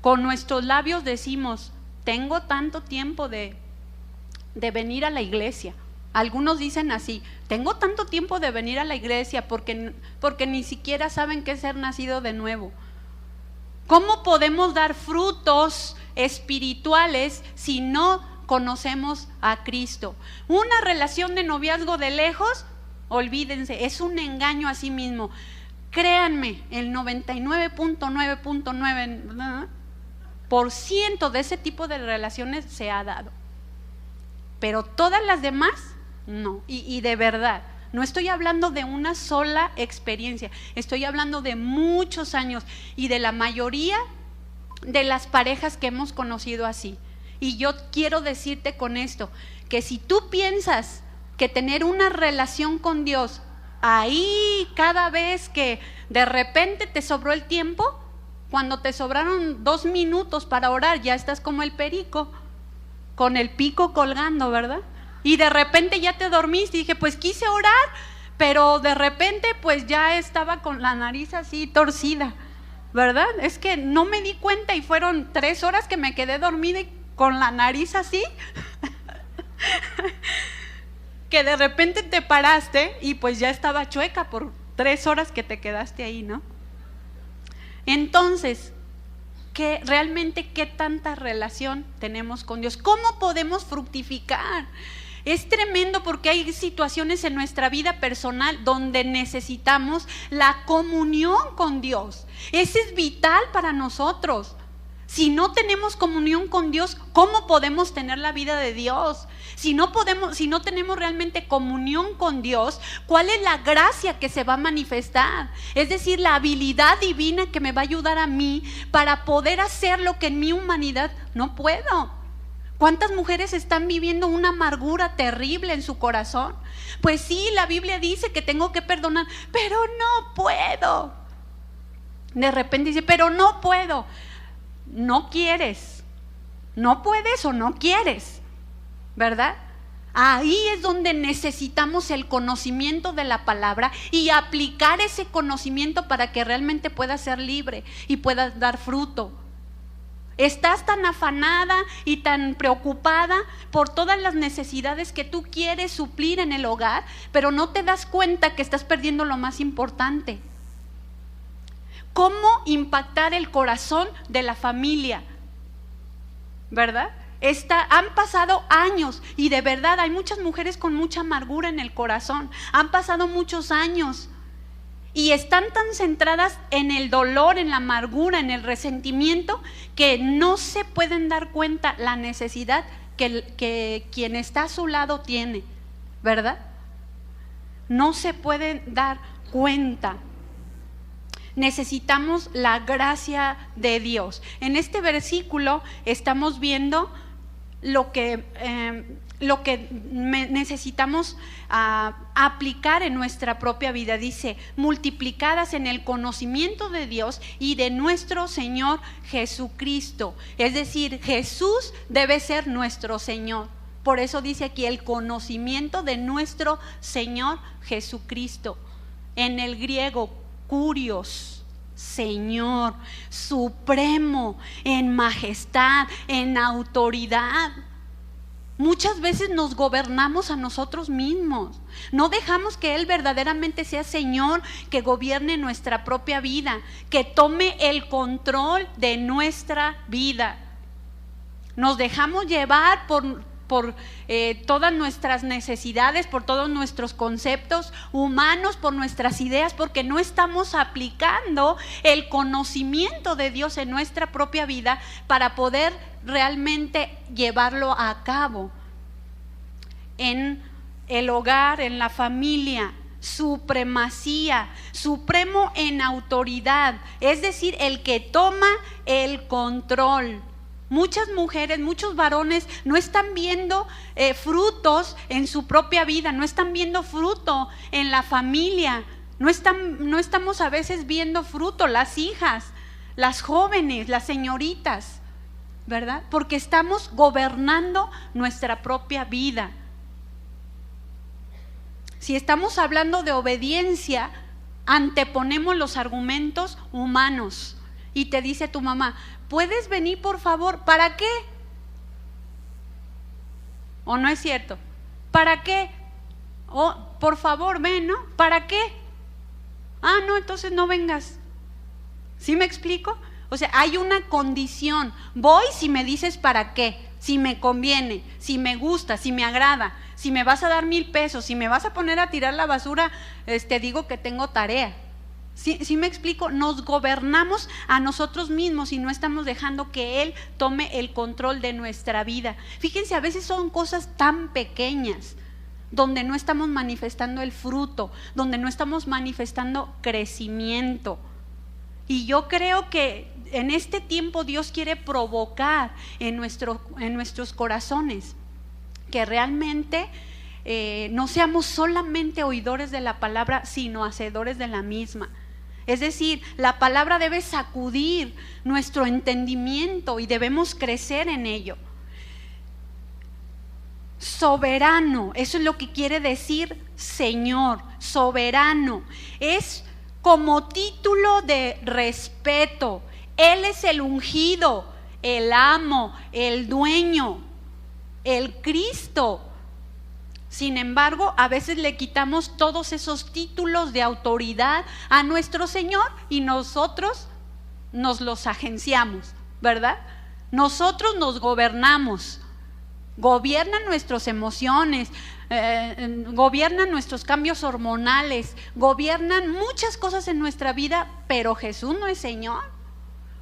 Con nuestros labios decimos, tengo tanto tiempo de venir a la iglesia. Algunos dicen así, tengo tanto tiempo de venir a la iglesia porque ni siquiera saben qué es ser nacido de nuevo. ¿Cómo podemos dar frutos espirituales si no conocemos a Cristo? Una relación de noviazgo de lejos, olvídense, es un engaño a sí mismo. Créanme, el 99.9% de ese tipo de relaciones se ha dado, pero todas las demás no. Y de verdad, No estoy hablando de una sola experiencia, estoy hablando de muchos años y de la mayoría de las parejas que hemos conocido así. Y yo quiero decirte con esto, que si tú piensas que tener una relación con Dios, ahí cada vez que de repente te sobró el tiempo, cuando te sobraron 2 minutos para orar, ya estás como el perico, con el pico colgando, ¿verdad? Y de repente ya te dormiste y dije, pues quise orar, pero de repente pues ya estaba con la nariz así torcida, ¿verdad? Es que no me di cuenta y fueron 3 horas que me quedé dormida y con la nariz así, que de repente te paraste y pues ya estaba chueca por 3 horas que te quedaste ahí, ¿no? Entonces, realmente qué tanta relación tenemos con Dios, cómo podemos fructificar. Es tremendo porque hay situaciones en nuestra vida personal donde necesitamos la comunión con Dios. Ese es vital para nosotros. Si no tenemos comunión con Dios, ¿cómo podemos tener la vida de Dios? Si no tenemos realmente comunión con Dios, ¿cuál es la gracia que se va a manifestar? Es decir, la habilidad divina que me va a ayudar a mí para poder hacer lo que en mi humanidad no puedo. ¿Cuántas mujeres están viviendo una amargura terrible en su corazón? Pues sí, la Biblia dice que tengo que perdonar, pero no puedo. De repente dice, pero no puedo. No quieres, no puedes o no quieres, ¿verdad? Ahí es donde necesitamos el conocimiento de la palabra y aplicar ese conocimiento para que realmente puedas ser libre y puedas dar fruto. Estás tan afanada y tan preocupada por todas las necesidades que tú quieres suplir en el hogar, pero no te das cuenta que estás perdiendo lo más importante. ¿Cómo impactar el corazón de la familia? ¿Verdad? Han pasado años y de verdad hay muchas mujeres con mucha amargura en el corazón. Han pasado muchos años y están tan centradas en el dolor, en la amargura, en el resentimiento, que no se pueden dar cuenta la necesidad que quien está a su lado tiene, ¿verdad? No se pueden dar cuenta. Necesitamos la gracia de Dios. En este versículo estamos viendo lo que necesitamos aplicar en nuestra propia vida. Dice, multiplicadas en el conocimiento de Dios y de nuestro Señor Jesucristo. Es decir, Jesús debe ser nuestro Señor. Por eso dice aquí el conocimiento de nuestro Señor Jesucristo. En el griego, Kurios, Señor, supremo, en majestad, en autoridad. Muchas veces nos gobernamos a nosotros mismos. No dejamos que Él verdaderamente sea Señor, que gobierne nuestra propia vida, que tome el control de nuestra vida. Nos dejamos llevar por todas nuestras necesidades, por todos nuestros conceptos humanos, por nuestras ideas, porque no estamos aplicando el conocimiento de Dios en nuestra propia vida para poder realmente llevarlo a cabo. En el hogar, en la familia, supremacía, supremo en autoridad, es decir, el que toma el control. Muchas mujeres, muchos varones no están viendo frutos en su propia vida, no están viendo fruto en la familia, no estamos a veces viendo fruto, las hijas, las jóvenes, las señoritas, ¿verdad? Porque estamos gobernando nuestra propia vida. Si estamos hablando de obediencia, anteponemos los argumentos humanos. Y te dice tu mamá, ¿puedes venir por favor? ¿Para qué? ¿O no es cierto? ¿Para qué? Oh, por favor, ven, ¿no? ¿Para qué? Ah, no, entonces no vengas. ¿Sí me explico? O sea, hay una condición. Voy si me dices para qué, si me conviene, si me gusta, si me agrada, si me vas a dar 1,000 pesos, si me vas a poner a tirar la basura, digo que tengo tarea. ¿Sí me explico? Nos gobernamos a nosotros mismos y no estamos dejando que Él tome el control de nuestra vida. Fíjense, a veces son cosas tan pequeñas, donde no estamos manifestando el fruto, donde no estamos manifestando crecimiento. Y yo creo que en este tiempo Dios quiere provocar en nuestros corazones que realmente no seamos solamente oidores de la palabra, sino hacedores de la misma. Es decir, la palabra debe sacudir nuestro entendimiento y debemos crecer en ello. Soberano, eso es lo que quiere decir Señor, soberano. Es como título de respeto. Él es el ungido, el amo, el dueño, el Cristo. Sin embargo, a veces le quitamos todos esos títulos de autoridad a nuestro Señor y nosotros nos los agenciamos, ¿verdad? Nosotros nos gobernamos. Gobiernan nuestras emociones, gobiernan nuestros cambios hormonales, gobiernan muchas cosas en nuestra vida, pero Jesús no es Señor.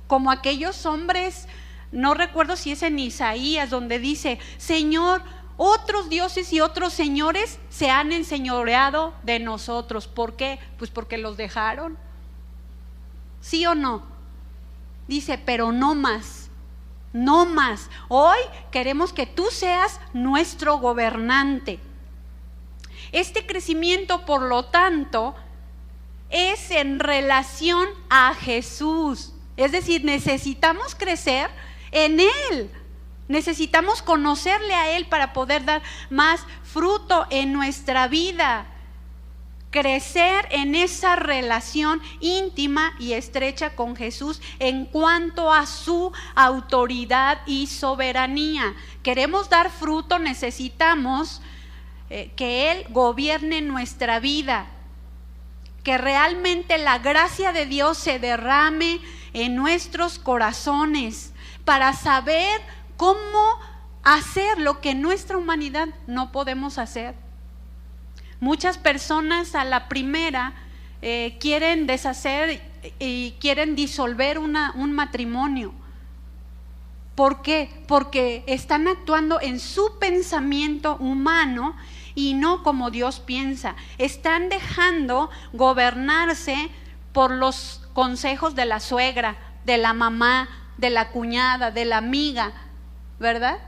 Como aquellos hombres, no recuerdo si es en Isaías, donde dice: Señor, otros dioses y otros señores se han enseñoreado de nosotros. ¿Por qué? Pues porque los dejaron. ¿Sí o no? Dice, pero no más. No más. Hoy queremos que tú seas nuestro gobernante. Este crecimiento, por lo tanto, es en relación a Jesús. Es decir, necesitamos crecer en Él. Necesitamos conocerle a Él para poder dar más fruto en nuestra vida. Crecer en esa relación íntima y estrecha con Jesús en cuanto a su autoridad y soberanía. Queremos dar fruto, necesitamos que Él gobierne nuestra vida, que realmente la gracia de Dios se derrame en nuestros corazones para saber cómo hacer lo que en nuestra humanidad no podemos hacer. Muchas personas a la primera quieren deshacer y quieren disolver un matrimonio. ¿Por qué? Porque están actuando en su pensamiento humano y no como Dios piensa. Están dejando gobernarse por los consejos de la suegra, de la mamá, de la cuñada, de la amiga, ¿verdad?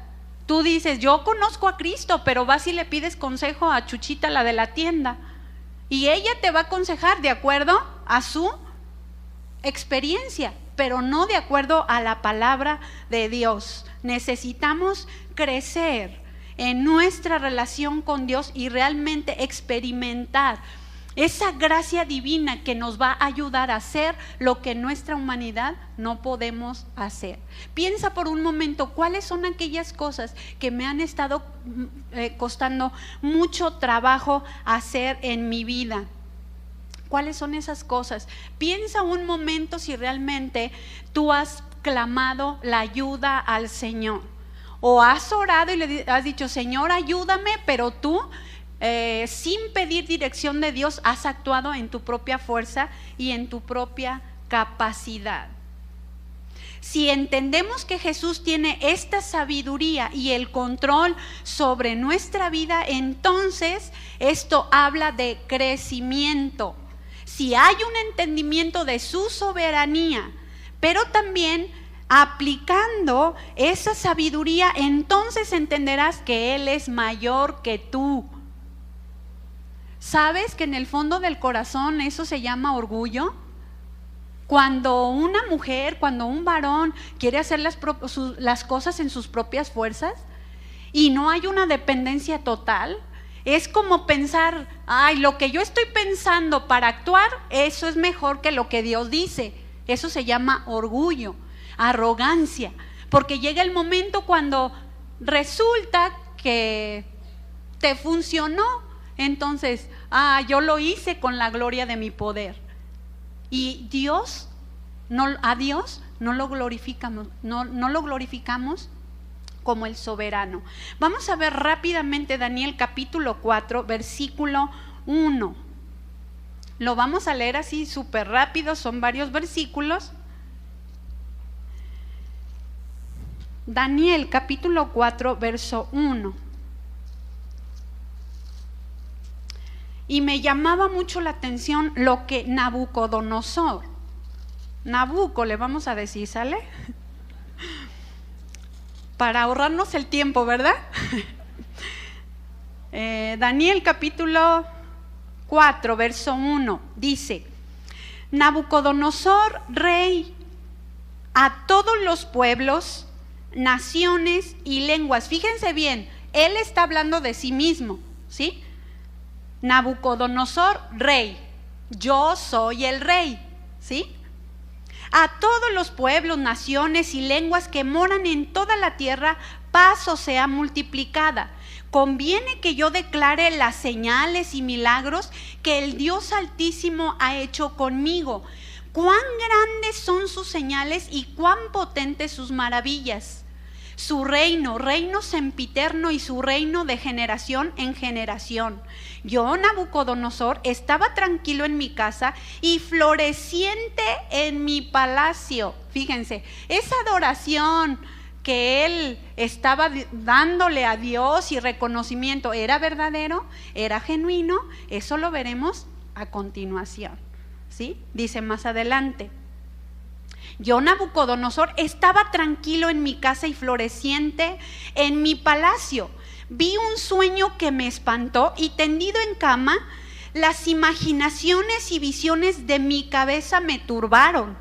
Tú dices, yo conozco a Cristo, pero vas y le pides consejo a Chuchita, la de la tienda, y ella te va a aconsejar de acuerdo a su experiencia, pero no de acuerdo a la palabra de Dios. Necesitamos crecer en nuestra relación con Dios y realmente experimentar esa gracia divina que nos va a ayudar a hacer lo que en nuestra humanidad no podemos hacer. Piensa por un momento cuáles son aquellas cosas que me han estado costando mucho trabajo hacer en mi vida. ¿Cuáles son esas cosas? Piensa un momento si realmente tú has clamado la ayuda al Señor, o has orado y le has dicho, Señor, ayúdame, pero tú sin pedir dirección de Dios has actuado en tu propia fuerza y en tu propia capacidad. Si entendemos que Jesús tiene esta sabiduría y el control sobre nuestra vida, entonces esto habla de crecimiento. Si hay un entendimiento de su soberanía, pero también aplicando esa sabiduría, entonces entenderás que Él es mayor que tú. ¿Sabes que en el fondo del corazón eso se llama orgullo? Cuando una mujer, cuando un varón quiere hacer las cosas en sus propias fuerzas y no hay una dependencia total, es como pensar, ay, lo que yo estoy pensando para actuar, eso es mejor que lo que Dios dice. Eso se llama orgullo, arrogancia, porque llega el momento cuando resulta que te funcionó. Entonces, yo lo hice con la gloria de mi poder. Y a Dios no lo glorificamos, no lo glorificamos como el soberano. Vamos a ver rápidamente Daniel capítulo 4, versículo 1. Lo vamos a leer así súper rápido, son varios versículos. Daniel capítulo 4, verso 1. y me llamaba mucho la atención lo que Nabucodonosor, Nabuco le vamos a decir, ¿sale? Para ahorrarnos el tiempo, ¿verdad? Daniel capítulo 4, verso 1, dice: Nabucodonosor, rey, a todos los pueblos, naciones y lenguas. Fíjense bien, él está hablando de sí mismo, ¿sí? Nabucodonosor, rey, yo soy el rey, ¿sí? A todos los pueblos, naciones y lenguas que moran en toda la tierra, paz os sea multiplicada. Conviene que yo declare las señales y milagros que el Dios Altísimo ha hecho conmigo. Cuán grandes son sus señales y cuán potentes sus maravillas. Su reino, reino sempiterno, y su reino de generación en generación. Yo, Nabucodonosor, estaba tranquilo en mi casa y floreciente en mi palacio. Fíjense, esa adoración que él estaba dándole a Dios y reconocimiento, ¿era verdadero? ¿Era genuino? Eso lo veremos a continuación, ¿sí? Dice más adelante: yo, Nabucodonosor, estaba tranquilo en mi casa y floreciente en mi palacio. Vi un sueño que me espantó y tendido en cama, las imaginaciones y visiones de mi cabeza me turbaron.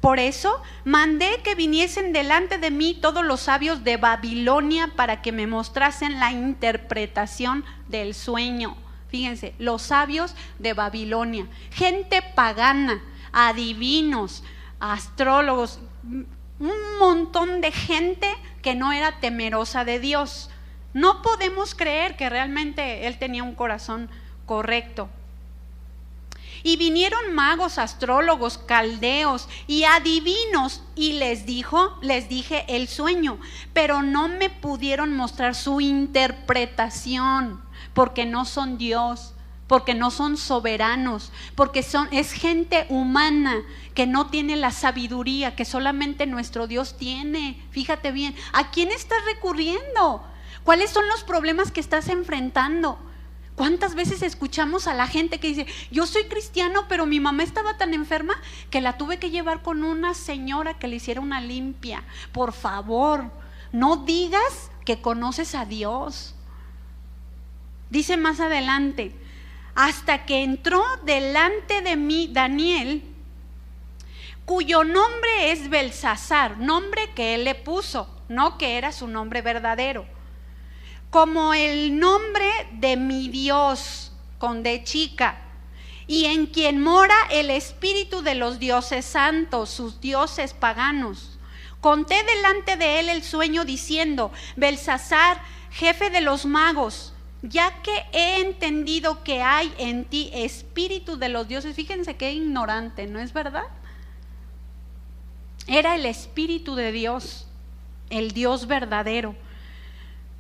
Por eso mandé que viniesen delante de mí todos los sabios de Babilonia para que me mostrasen la interpretación del sueño. Fíjense, los sabios de Babilonia, gente pagana, adivinos, astrólogos, un montón de gente que no era temerosa de Dios. No podemos creer que realmente él tenía un corazón correcto. Y vinieron magos, astrólogos, caldeos y adivinos, y les dije el sueño, pero no me pudieron mostrar su interpretación, porque no son Dios, porque no son soberanos, porque es gente humana que no tiene la sabiduría que solamente nuestro Dios tiene. Fíjate bien, ¿a quién estás recurriendo? ¿Cuáles son los problemas que estás enfrentando? ¿Cuántas veces escuchamos a la gente que dice: yo soy cristiano, pero mi mamá estaba tan enferma que la tuve que llevar con una señora que le hiciera una limpia? Por favor, no digas que conoces a Dios. Dice más adelante: hasta que entró delante de mí Daniel, cuyo nombre es Belsasar, nombre que él le puso, no que era su nombre verdadero, como el nombre de mi Dios, con D chica, y en quien mora el espíritu de los dioses santos, sus dioses paganos. Conté delante de él el sueño diciendo: Belsasar, jefe de los magos, ya que he entendido que hay en ti espíritu de los dioses. Fíjense qué ignorante, ¿no es verdad? Era el espíritu de Dios, el Dios verdadero.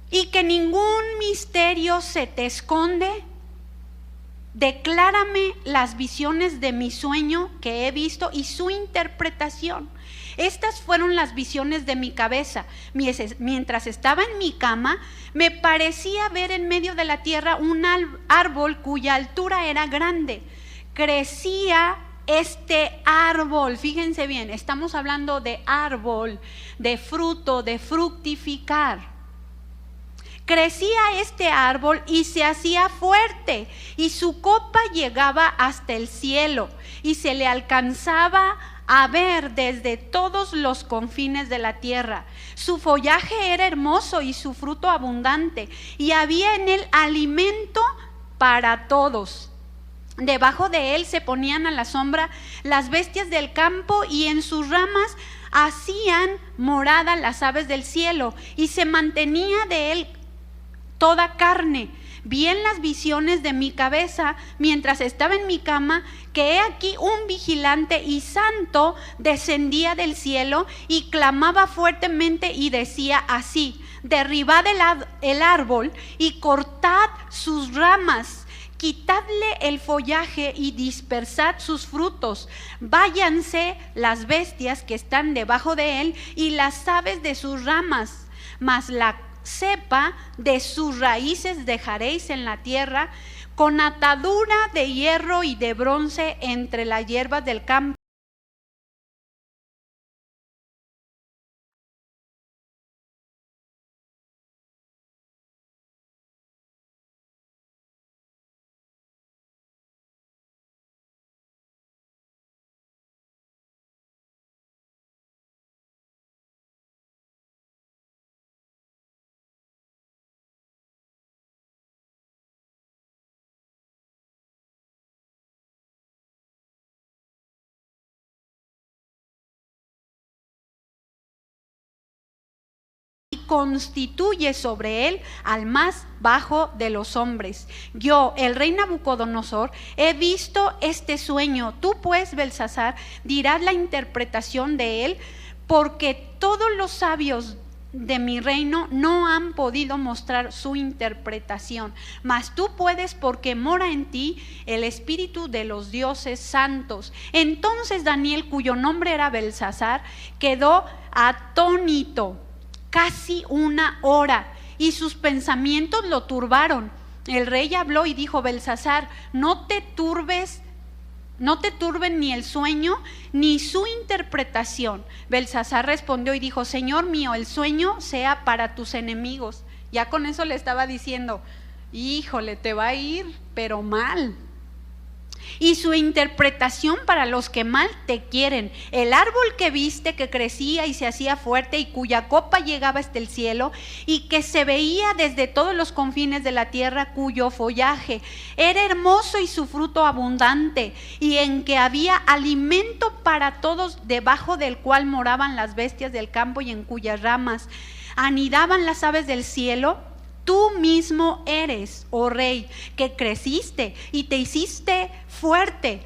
Y que ningún misterio se te esconde. Declárame las visiones de mi sueño que he visto y su interpretación. Estas fueron las visiones de mi cabeza. Mientras estaba en mi cama, me parecía ver en medio de la tierra un árbol cuya altura era grande. Crecía este árbol, fíjense bien, estamos hablando de árbol, de fruto, de fructificar. Crecía este árbol y se hacía fuerte, y su copa llegaba hasta el cielo, y se le alcanzaba a ver desde todos los confines de la tierra. Su follaje era hermoso y su fruto abundante, y había en él alimento para todos. Debajo de él se ponían a la sombra las bestias del campo, y en sus ramas hacían morada las aves del cielo, y se mantenía de él toda carne. Vi en las visiones de mi cabeza, mientras estaba en mi cama, que he aquí un vigilante y santo descendía del cielo y clamaba fuertemente y decía así: derribad el árbol y cortad sus ramas, quitadle el follaje y dispersad sus frutos. Váyanse las bestias que están debajo de él y las aves de sus ramas, mas la cepa de sus raíces dejaréis en la tierra. con atadura de hierro y de bronce entre las hierbas del campo. Constituye sobre él al más bajo de los hombres. Yo, el rey Nabucodonosor, he visto este sueño. Tú pues, Belsasar, dirás la interpretación de él, porque todos los sabios de mi reino no han podido mostrar su interpretación, mas tú puedes, porque mora en ti el espíritu de los dioses santos. Entonces Daniel, cuyo nombre era Belsasar, quedó atónito casi una hora, y sus pensamientos lo turbaron. El rey habló y dijo: Belsasar, no te turben ni el sueño ni su interpretación. Belsasar respondió y dijo: Señor mío, el sueño sea para tus enemigos. Ya con eso le estaba diciendo: híjole, te va a ir pero mal. Y su interpretación para los que mal te quieren. El árbol que viste, que crecía y se hacía fuerte, y cuya copa llegaba hasta el cielo, y que se veía desde todos los confines de la tierra, cuyo follaje era hermoso y su fruto abundante, y en que había alimento para todos, debajo del cual moraban las bestias del campo, y en cuyas ramas anidaban las aves del cielo. Tú mismo eres, oh rey, que creciste y te hiciste fuerte,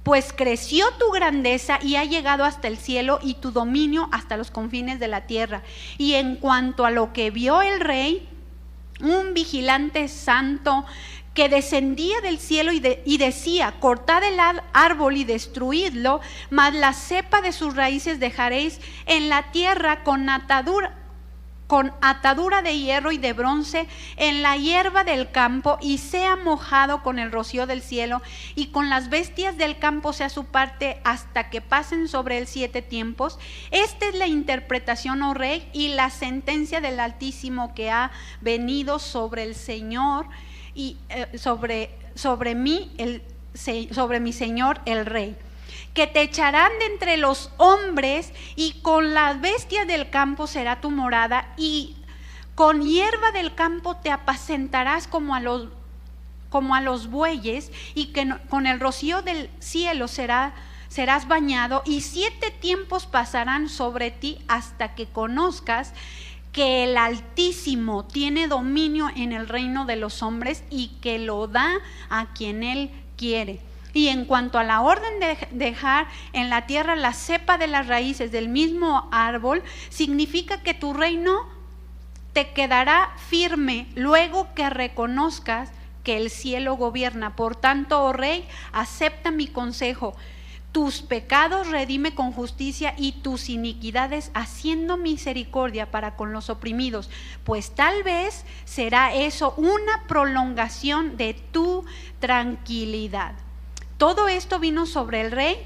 pues creció tu grandeza y ha llegado hasta el cielo, y tu dominio hasta los confines de la tierra. Y en cuanto a lo que vio el rey, un vigilante santo que descendía del cielo y decía: cortad el árbol y destruidlo, mas la cepa de sus raíces dejaréis en la tierra con atadura de hierro y de bronce en la hierba del campo, y sea mojado con el rocío del cielo, y con las bestias del campo sea su parte, hasta que pasen sobre él 7 tiempos. Esta es la interpretación, oh rey, y la sentencia del Altísimo que ha venido sobre el Señor y sobre mi señor el rey, que te echarán de entre los hombres, y con las bestias del campo será tu morada, y con hierba del campo te apacentarás como a los bueyes, y que con el rocío del cielo serás bañado, y 7 tiempos pasarán sobre ti hasta que conozcas que el Altísimo tiene dominio en el reino de los hombres, y que lo da a quien él quiere. Y en cuanto a la orden de dejar en la tierra la cepa de las raíces del mismo árbol, significa que tu reino te quedará firme luego que reconozcas que el cielo gobierna. Por tanto, oh rey, acepta mi consejo. Tus pecados redime con justicia, y tus iniquidades haciendo misericordia para con los oprimidos, pues tal vez será eso una prolongación de tu tranquilidad. Todo esto vino sobre el rey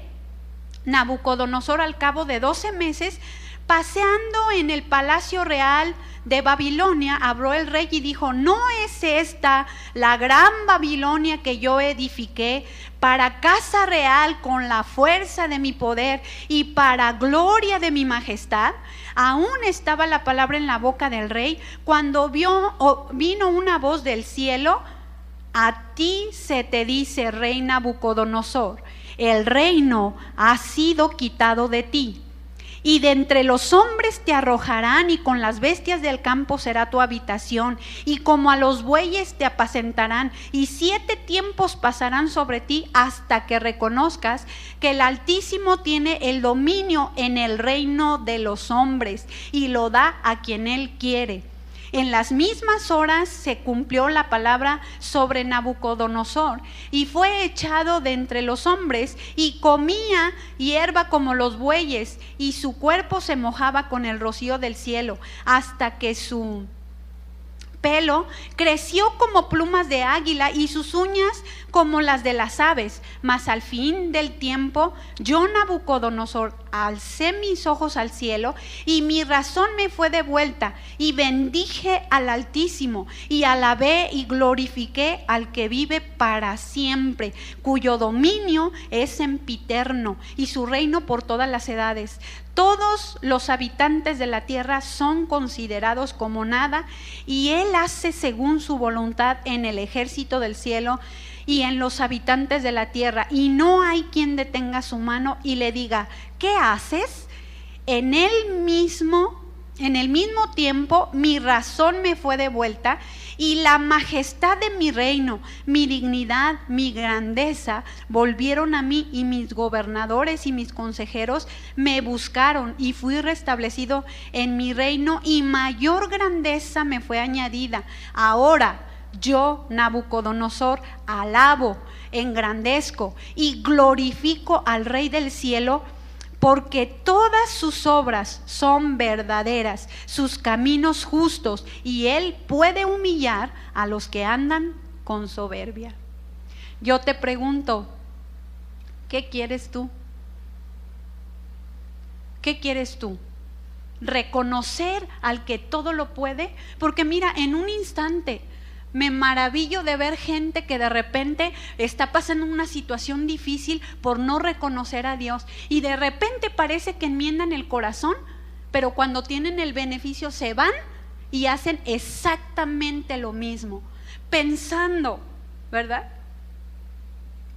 Nabucodonosor al cabo de 12 meses, paseando en el palacio real de Babilonia. Habló el rey y dijo: ¿no es esta la gran Babilonia que yo edifiqué para casa real con la fuerza de mi poder y para gloria de mi majestad? Aún estaba la palabra en la boca del rey cuando vino una voz del cielo: a ti se te dice, rey Nabucodonosor, el reino ha sido quitado de ti, y de entre los hombres te arrojarán, y con las bestias del campo será tu habitación, y como a los bueyes te apacentarán, y 7 tiempos pasarán sobre ti hasta que reconozcas que el Altísimo tiene el dominio en el reino de los hombres, y lo da a quien él quiere. En las mismas horas se cumplió la palabra sobre Nabucodonosor, y fue echado de entre los hombres, y comía hierba como los bueyes, y su cuerpo se mojaba con el rocío del cielo, hasta que su pelo creció como plumas de águila y sus uñas como las de las aves. Mas al fin del tiempo, yo, Nabucodonosor, alcé mis ojos al cielo y mi razón me fue devuelta, y bendije al Altísimo, y alabé y glorifiqué al que vive para siempre, cuyo dominio es sempiterno y su reino por todas las edades. Todos los habitantes de la tierra son considerados como nada, y Él hace según su voluntad en el ejército del cielo y en los habitantes de la tierra, y no hay quien detenga su mano y le diga: ¿qué haces? En el mismo tiempo mi razón me fue devuelta, y la majestad de mi reino, mi dignidad, mi grandeza volvieron a mí, y mis gobernadores y mis consejeros me buscaron, y fui restablecido en mi reino, y mayor grandeza me fue añadida. Ahora yo, Nabucodonosor, alabo, engrandezco y glorifico al Rey del cielo, porque todas sus obras son verdaderas, sus caminos justos, y Él puede humillar a los que andan con soberbia. Yo te pregunto, ¿qué quieres tú? ¿Qué quieres tú? ¿Reconocer al que todo lo puede? Porque mira, en un instante me maravillo de ver gente que de repente está pasando una situación difícil por no reconocer a Dios, y de repente parece que enmiendan el corazón, pero cuando tienen el beneficio se van y hacen exactamente lo mismo, pensando, ¿verdad?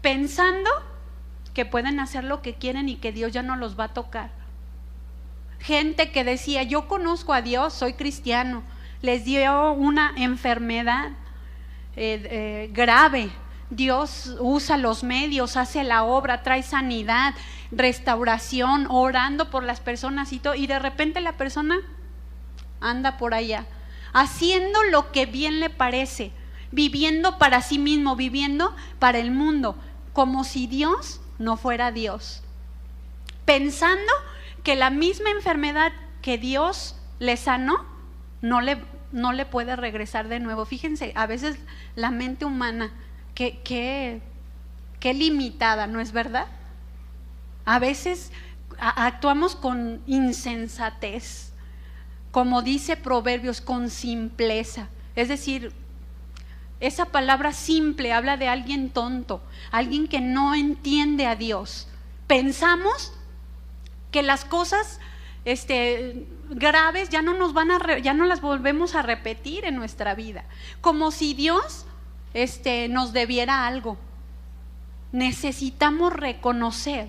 Pensando que pueden hacer lo que quieren y que Dios ya no los va a tocar. Gente que decía: yo conozco a Dios, soy cristiano, les dio una enfermedad grave, Dios usa los medios, hace la obra, trae sanidad, restauración, orando por las personas y todo, y de repente la persona anda por allá haciendo lo que bien le parece, viviendo para sí mismo, viviendo para el mundo, como si Dios no fuera Dios, pensando que la misma enfermedad que Dios le sanó no le puede regresar de nuevo. Fíjense, a veces la mente humana, qué limitada, ¿no es verdad? A veces actuamos con insensatez, como dice Proverbios, con simpleza. Es decir, esa palabra simple habla de alguien tonto, alguien que no entiende a Dios. Pensamos que las cosas graves ya no las volvemos a repetir en nuestra vida, como si Dios nos debiera algo. Necesitamos reconocer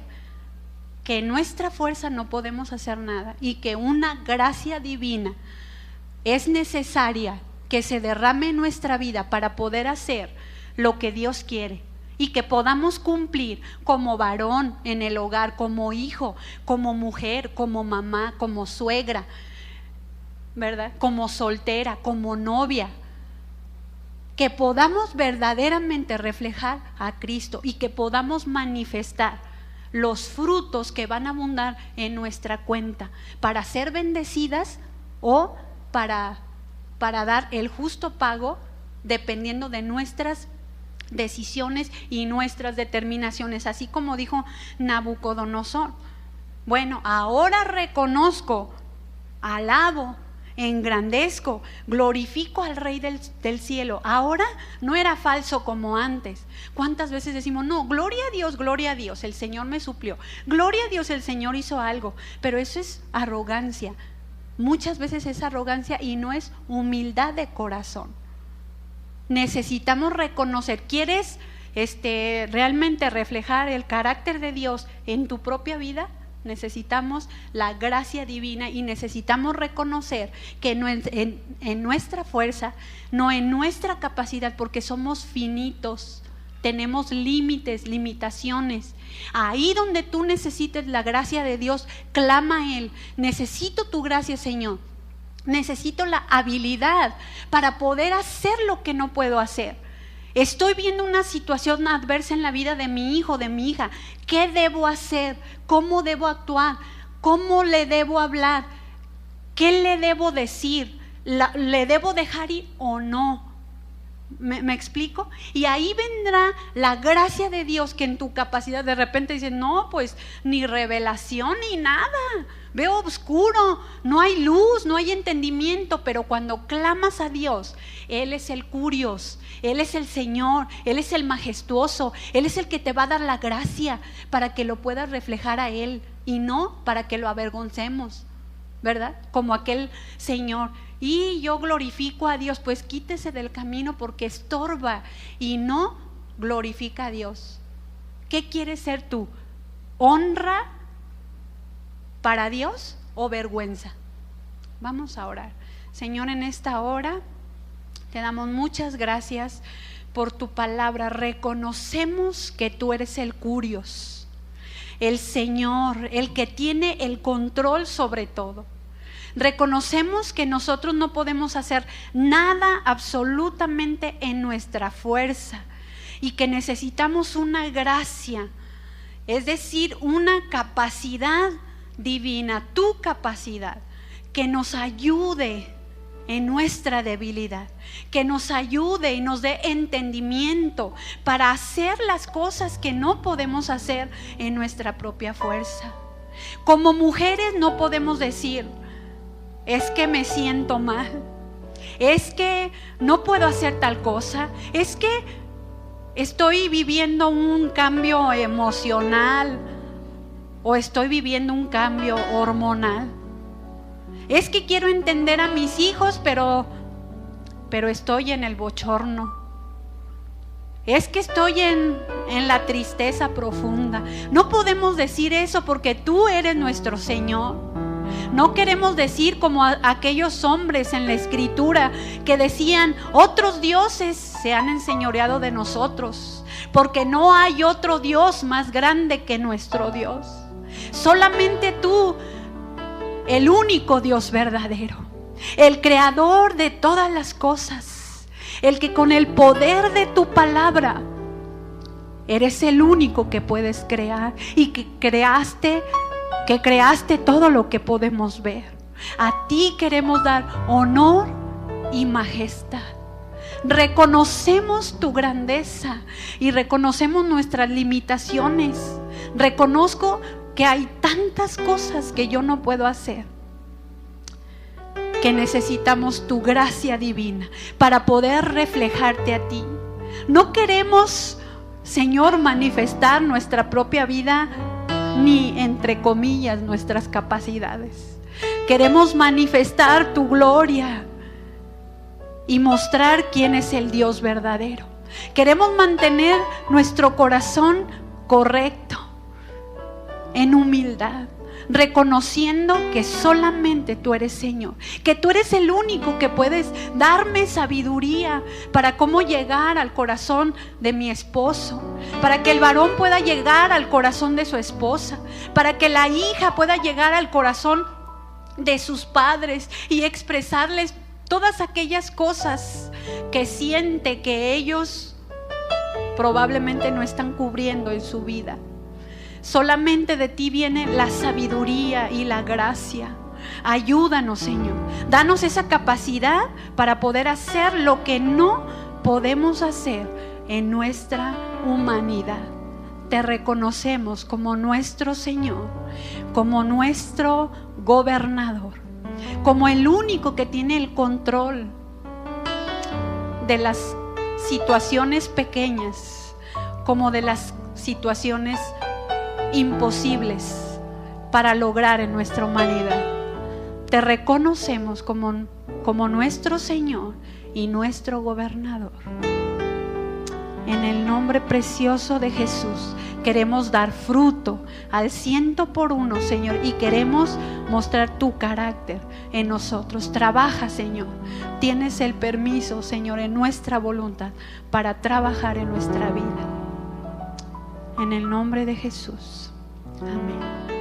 que en nuestra fuerza no podemos hacer nada, y que una gracia divina es necesaria que se derrame en nuestra vida para poder hacer lo que Dios quiere, y que podamos cumplir como varón en el hogar, como hijo, como mujer, como mamá, como suegra, ¿verdad? Como soltera, como novia, que podamos verdaderamente reflejar a Cristo, y que podamos manifestar los frutos que van a abundar en nuestra cuenta, para ser bendecidas o para dar el justo pago, dependiendo de nuestras decisiones y nuestras determinaciones, así como dijo Nabucodonosor. Bueno, ahora reconozco, alabo, engrandezco, glorifico al Rey del cielo. Ahora no era falso como antes. ¿Cuántas veces decimos: no, gloria a Dios, el Señor me suplió, gloria a Dios, el Señor hizo algo? Pero eso es arrogancia. Muchas veces es arrogancia y no es humildad de corazón. Necesitamos reconocer. ¿Quieres realmente reflejar el carácter de Dios en tu propia vida? Necesitamos la gracia divina, y necesitamos reconocer que no en nuestra fuerza, no en nuestra capacidad, porque somos finitos, tenemos límites, limitaciones. Ahí donde tú necesites la gracia de Dios, clama a Él: necesito tu gracia, Señor. Necesito la habilidad para poder hacer lo que no puedo hacer. Estoy viendo una situación adversa en la vida de mi hijo, de mi hija. ¿Qué debo hacer? ¿Cómo debo actuar? ¿Cómo le debo hablar? ¿Qué le debo decir? ¿Le debo dejar ir o no? ¿Me explico? Y ahí vendrá la gracia de Dios, que en tu capacidad de repente dices, no, pues ni revelación ni nada, veo oscuro, no hay luz, no hay entendimiento. Pero cuando clamas a Dios, Él es el Curios, Él es el Señor, Él es el majestuoso, Él es el que te va a dar la gracia para que lo puedas reflejar a Él, y no para que lo avergoncemos, ¿verdad? Como aquel señor. Y yo glorifico a Dios. Pues quítese del camino porque estorba y no glorifica a Dios. ¿Qué quieres ser tú? ¿Honra para Dios o vergüenza? Vamos a orar. Señor, en esta hora te damos muchas gracias por tu palabra. Reconocemos que tú eres el Curios, el Señor, el que tiene el control sobre todo. Reconocemos que nosotros no podemos hacer nada absolutamente en nuestra fuerza y que necesitamos una gracia, es decir, una capacidad divina, tu capacidad, que nos ayude en nuestra debilidad, que nos ayude y nos dé entendimiento para hacer las cosas que no podemos hacer en nuestra propia fuerza. Como mujeres no podemos decir, es que me siento mal, es que no puedo hacer tal cosa, es que estoy viviendo un cambio emocional o estoy viviendo un cambio hormonal, es que quiero entender a mis hijos pero estoy en el bochorno, es que estoy en la tristeza profunda. No podemos decir eso porque tú eres nuestro Señor. No queremos decir como aquellos hombres en la Escritura que decían, otros dioses se han enseñoreado de nosotros, porque no hay otro Dios más grande que nuestro Dios. Solamente tú, el único Dios verdadero, el creador de todas las cosas, el que con el poder de tu palabra eres el único que puedes crear y que creaste todo lo que podemos ver. A ti queremos dar honor y majestad. Reconocemos tu grandeza y reconocemos nuestras limitaciones. Reconozco que hay tantas cosas que yo no puedo hacer, que necesitamos tu gracia divina para poder reflejarte a ti. No queremos, Señor, manifestar nuestra propia vida ni entre comillas nuestras capacidades. Queremos manifestar tu gloria y mostrar quién es el Dios verdadero. Queremos mantener nuestro corazón correcto, en humildad, reconociendo que solamente tú eres Señor, que tú eres el único que puedes darme sabiduría para cómo llegar al corazón de mi esposo, para que el varón pueda llegar al corazón de su esposa, para que la hija pueda llegar al corazón de sus padres y expresarles todas aquellas cosas que siente que ellos probablemente no están cubriendo en su vida. Solamente de ti viene la sabiduría y la gracia. Ayúdanos, Señor. Danos esa capacidad para poder hacer lo que no podemos hacer en nuestra humanidad. Te reconocemos como nuestro Señor, como nuestro gobernador, como el único que tiene el control de las situaciones pequeñas, como de las situaciones imposibles para lograr en nuestra humanidad. Te reconocemos como nuestro Señor y nuestro gobernador. En el nombre precioso de Jesús queremos dar fruto al 100%, Señor, y queremos mostrar tu carácter en nosotros. Trabaja, Señor. Tienes el permiso, Señor, en nuestra voluntad para trabajar en nuestra vida. En el nombre de Jesús. Amén.